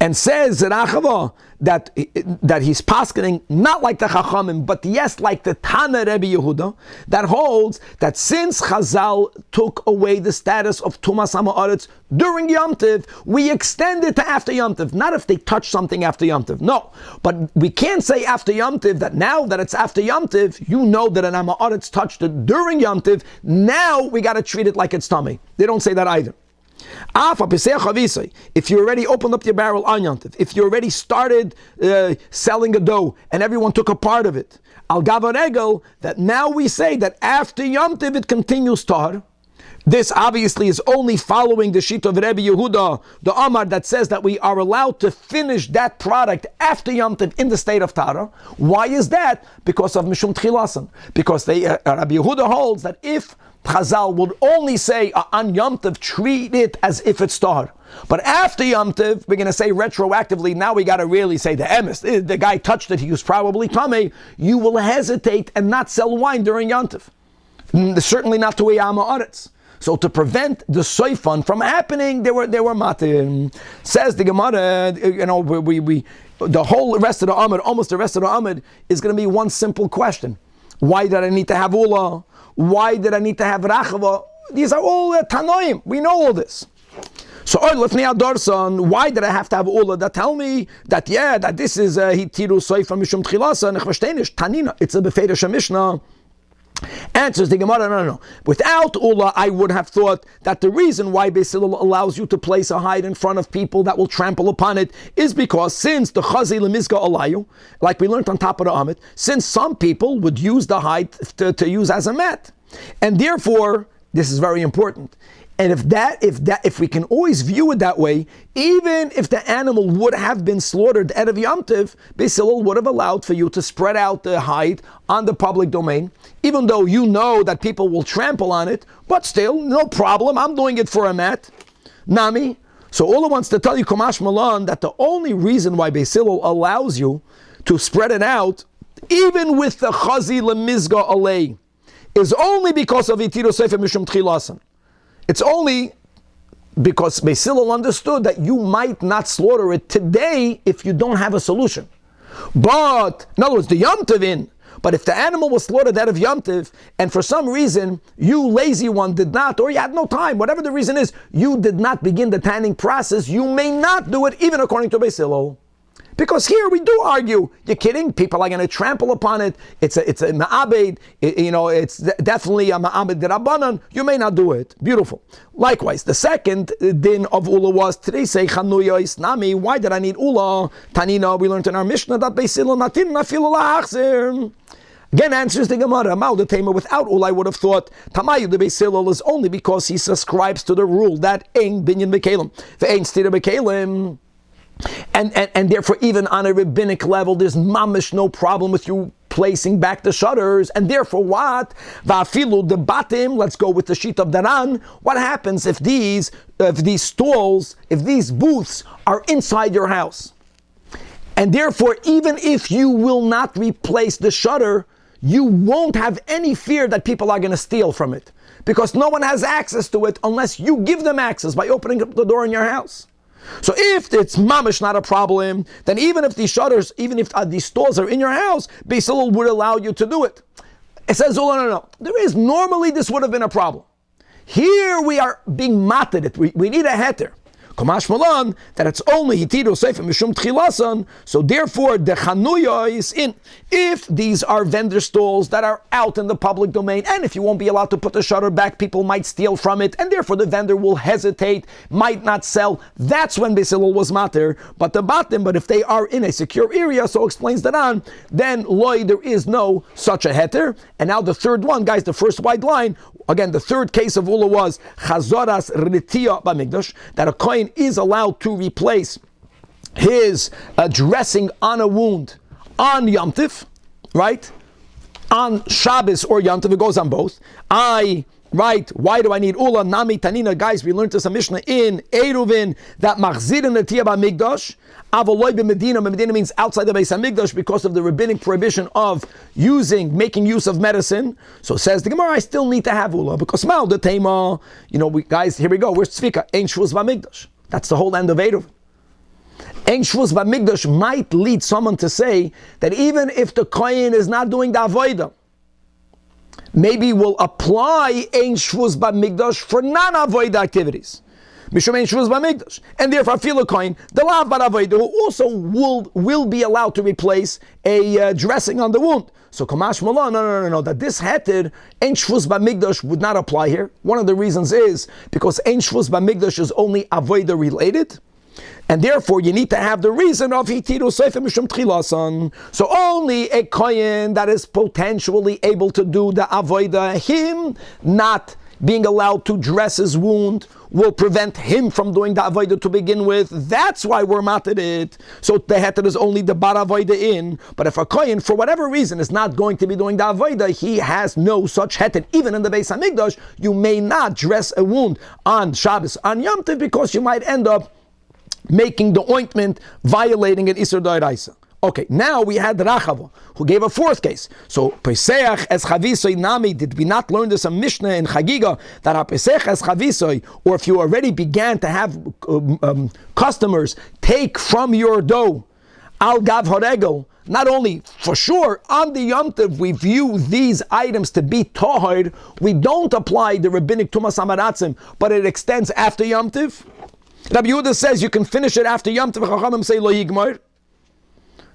And says Rachava that he's paskening not like the Chachamim, but yes, like the Tana Rebbe Yehuda, that holds that since Chazal took away the status of Tumas HaMa'aretz during Yom Tov, we extend it to after Yom Tov. Not if they touch something after Yom Tov, no. But we can't say after Yom Tov that now that it's after Yom Tov, you know that an HaMa'aretz touched it during Yom Tov, now we got to treat it like it's tummy. They don't say that either. If you already opened up your barrel on Yom Tov, if you already started selling a dough and everyone took a part of it, al gavaregel, that now we say that after Yom Tov it continues tahar. This obviously is only following the sheet of Rebbe Yehuda, the Amar, that says that we are allowed to finish that product after Yom Tov in the state of Tara. Why is that? Because of Mishum Tchilasan. Because Rebbe Yehuda holds that if Chazal would only say on Yom Tov, treat it as if it's tahar. But after Yom Tov, we're going to say retroactively, now we got to really say the emes. The guy touched it, he was probably tamei. You will hesitate and not sell wine during Yom Tov. Certainly not to Ha'aretz. So to prevent the soifan from happening, they were matir. Says the Gemara, the whole rest of the Amud, almost the rest of the Amud, is going to be one simple question. Why did I need to have Ula? Why did I need to have Rachava? These are all Tanoim. We know all this. So, why did I have to have Ula? That tell me that, that this is Hitiru Soifa Mishum Tchilasa, Tanina. It's a Beferish Mishnah. Answers the Gemara, no. Without Ula, I would have thought that the reason why Beis Hillel allows you to place a hide in front of people that will trample upon it is because since the Chazi Lemizga Aliyah, like we learned on top of the Amit, since some people would use the hide to use as a mat. And therefore, this is very important. And if we can always view it that way, even if the animal would have been slaughtered out of Yom Tov, Beis Hillel would have allowed for you to spread out the hide on the public domain, even though you know that people will trample on it, but still, no problem, I'm doing it for a mat. Nami. So Ola wants to tell you, Komash Malan, that the only reason why Beis Hillel allows you to spread it out, even with the Chazi Lemizga Alei, is only because of Itiru Sefer Mishum Tchilasan. It's only because Beis Hillel understood that you might not slaughter it today if you don't have a solution. But, in other words, the Yom Tovin, But if the animal was slaughtered that of Yom Tov, and for some reason, you lazy one did not, or you had no time, whatever the reason is, you did not begin the tanning process, you may not do it even according to Beis Hillel. Because here we do argue, you're kidding, people are going to trample upon it, it's a ma'abed, it's definitely a ma'abed d'Rabbanan, you may not do it. Beautiful. Likewise, the second din of Ula was, today say, Chanuya Isnami, why did I need Ula? Tanina, we learned in our Mishnah that Beis Hillel natin nafilu la'achzir. Again, answers the Gemara. Mordechay, without Ula, I would have thought Tamayu the Beis Hillel is only because he subscribes to the rule that Ein binyan b'kelim, ve'ein stira b'kelim. And therefore, even on a rabbinic level, there's mamish no problem with you placing back the shutters. And therefore, what? Va'afilu debatim. Let's go with the sheet of Daran. What happens if these stalls, if these booths are inside your house? And therefore, even if you will not replace the shutter, you won't have any fear that people are going to steal from it, because no one has access to it unless you give them access by opening up the door in your house. So if it's mamish not a problem, then even if these shutters, even if these stalls are in your house, Beis Hillel would allow you to do it. It says, oh, no. Normally this would have been a problem. Here we are being mated. We need a heter. Kamash Malan, that it's only hitiru seif mishum tchilasan, so therefore the chanuya is in. If these are vendor stalls that are out in the public domain, and if you won't be allowed to put the shutter back, people might steal from it, and therefore the vendor will hesitate, might not sell, that's when Beis Hillel was mater. But if they are in a secure area, so explains that on, then loy, there is no such a heter. And now the third one, guys, the first wide line, again, the third case of Ula was chazoras ritiya b'mikdash, that a kohen is allowed to replace his dressing on a wound on Yom Tov, right? On Shabbos or Yom Tov, it goes on both. Why do I need Ula? Nami Tanina, guys, we learned this a Mishnah in Eruvin, that machzirin ritiya b'mikdash, avoloy b'medina. Medina means outside the Beis HaMikdash because of the rabbinic prohibition of making use of medicine. So says the Gemara, I still need to have Ula, because the Tema, guys, here we go, where's Tzvika? Ein shvus b'mikdash. That's the whole end of Eruvin. Ein shvus b'mikdash might lead someone to say that even if the kohen is not doing the avodah, maybe we'll apply ein shvus b'mikdash for non-avodah activities. Mishum ein shvus b'mikdash, and therefore I feel a kohen, the lav bar avodah, who also will be allowed to replace a dressing on the wound. So Kamash Malan, no, that this heter, Ein Shvus B'Mikdash, would not apply here. One of the reasons is because Ein Shvus B'Mikdash is only avodah related, and therefore you need to have the reason of Hitiru Sefer Mishum Tchilasan. So only a kohen that is potentially able to do the avodah, him not being allowed to dress his wound, will prevent him from doing the avodah to begin with. That's why we're mated it. So the heter is only the bar avodah in. But if a kohen, for whatever reason, is not going to be doing the avodah, he has no such heter. Even in the Beis HaMikdash, you may not dress a wound on Shabbos, on Yom Tov, because you might end up making the ointment violating an Isur D'Oraisa. Okay, now we had Rachava, who gave a fourth case. So, Pesach es chavisoi nami, did we not learn this in Mishnah in Chagiga, that a Pesach es chavisoi, or if you already began to have customers take from your dough, al gav horegel, not only, for sure, on the Yom Tov, we view these items to be tahor, we don't apply the rabbinic tumas amaratzim, but it extends after Yom Tov. Rabbi Yehuda says you can finish it after Yom Tov, Chachamim say lo yigmar.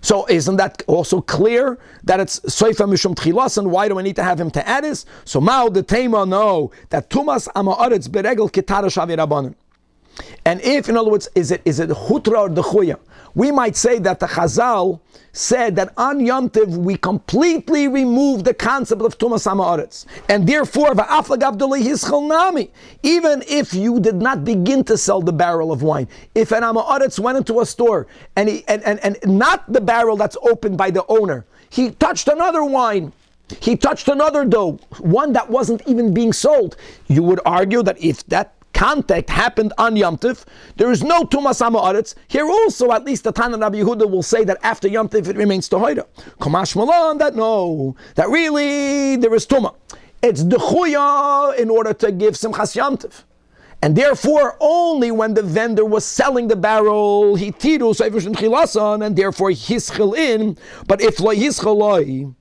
So isn't that also clear that it's Soifa Mishum Tchilasan? Why do I need to have him to add this? So Mao the Tema know that Tumas Ama'aretz Beregel Kitara Shavi Rabbanan. And if, in other words, is it Hutra or Dechuya? We might say that the Chazal said that on Yom Tov we completely removed the concept of Tumas Ha'Ma'aretz, and therefore Va'aflag Abdullah Hischel Nami. Even if you did not begin to sell the barrel of wine, if an Ha'Ma'aretz went into a store and not the barrel that's opened by the owner, he touched another wine, he touched another dough, one that wasn't even being sold, you would argue that if that contact happened on Yom Tov, there is no Tumas Ha'Ma'aretz. Here also, at least the Tanach Rabbi Yehuda will say that after Yom Tov it remains Tohoida. Kamash Malan, that really there is Tumah. It's Dechuya in order to give Simchas Yom Tov. And therefore, only when the vendor was selling the barrel, he tiru Sefer Chilasan, and therefore hischel in. But if lo hischel loy,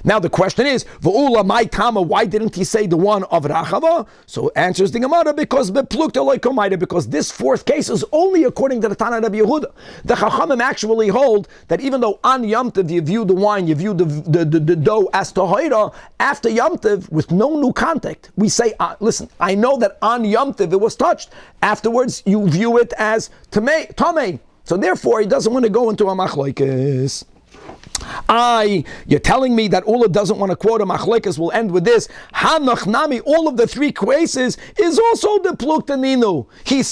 Now the question is, V'ula my tama, why didn't he say the one of Rachava? So answers the Gemara, because this fourth case is only according to the Tanach Rabbi Yehuda. The Chachamim actually hold that even though on Yom Tov you view the wine, you view the dough as tahora, after Yom Tov, with no new contact, we say, listen, I know that on Yom Tov it was touched. Afterwards, you view it as tamei. So therefore, he doesn't want to go into a machlokes. You're telling me that Ula doesn't want to quote a machlekes. We'll end with this. Hanach nami, all of the three cases is also the pluktaninu. He's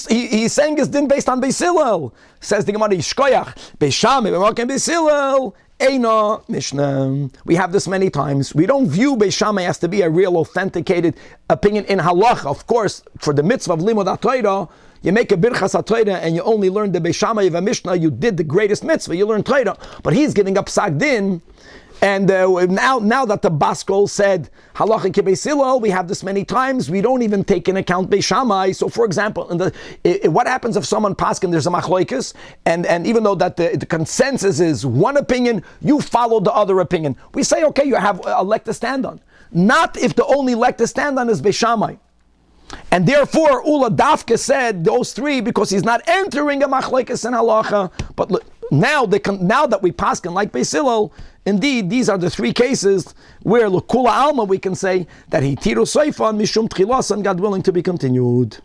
saying it's din based on Beis Hillel. Says the Gemara, Yishkoyach, Beishami, B'makom Beis Hillel, Eina Mishnah. We have this many times. We don't view Beis Shammai as to be a real authenticated opinion in halacha. Of course, for the mitzvah of limud HaTorah, you make a birchas HaTorah and you only learn the Beis Shammai of a Mishnah, you did the greatest mitzvah, you learned Torah. But he's giving up Sagdin, and now that the Baskol said halacha ki Beis Hillel, we have this many times, we don't even take into account Beis Shammai. So for example, what happens if someone paskin, there's a machlokes, and even though that the consensus is one opinion, you follow the other opinion. We say, okay, you have a leg to stand on. Not if the only leg to stand on is Beis Shammai. And therefore, Ula Dafka said those three because he's not entering a machlekes and halacha. But look, now that we paskin like Beis Hillel, indeed, these are the three cases where Kula Alma we can say that he tiru soifan mishum tchilasan, God willing, to be continued.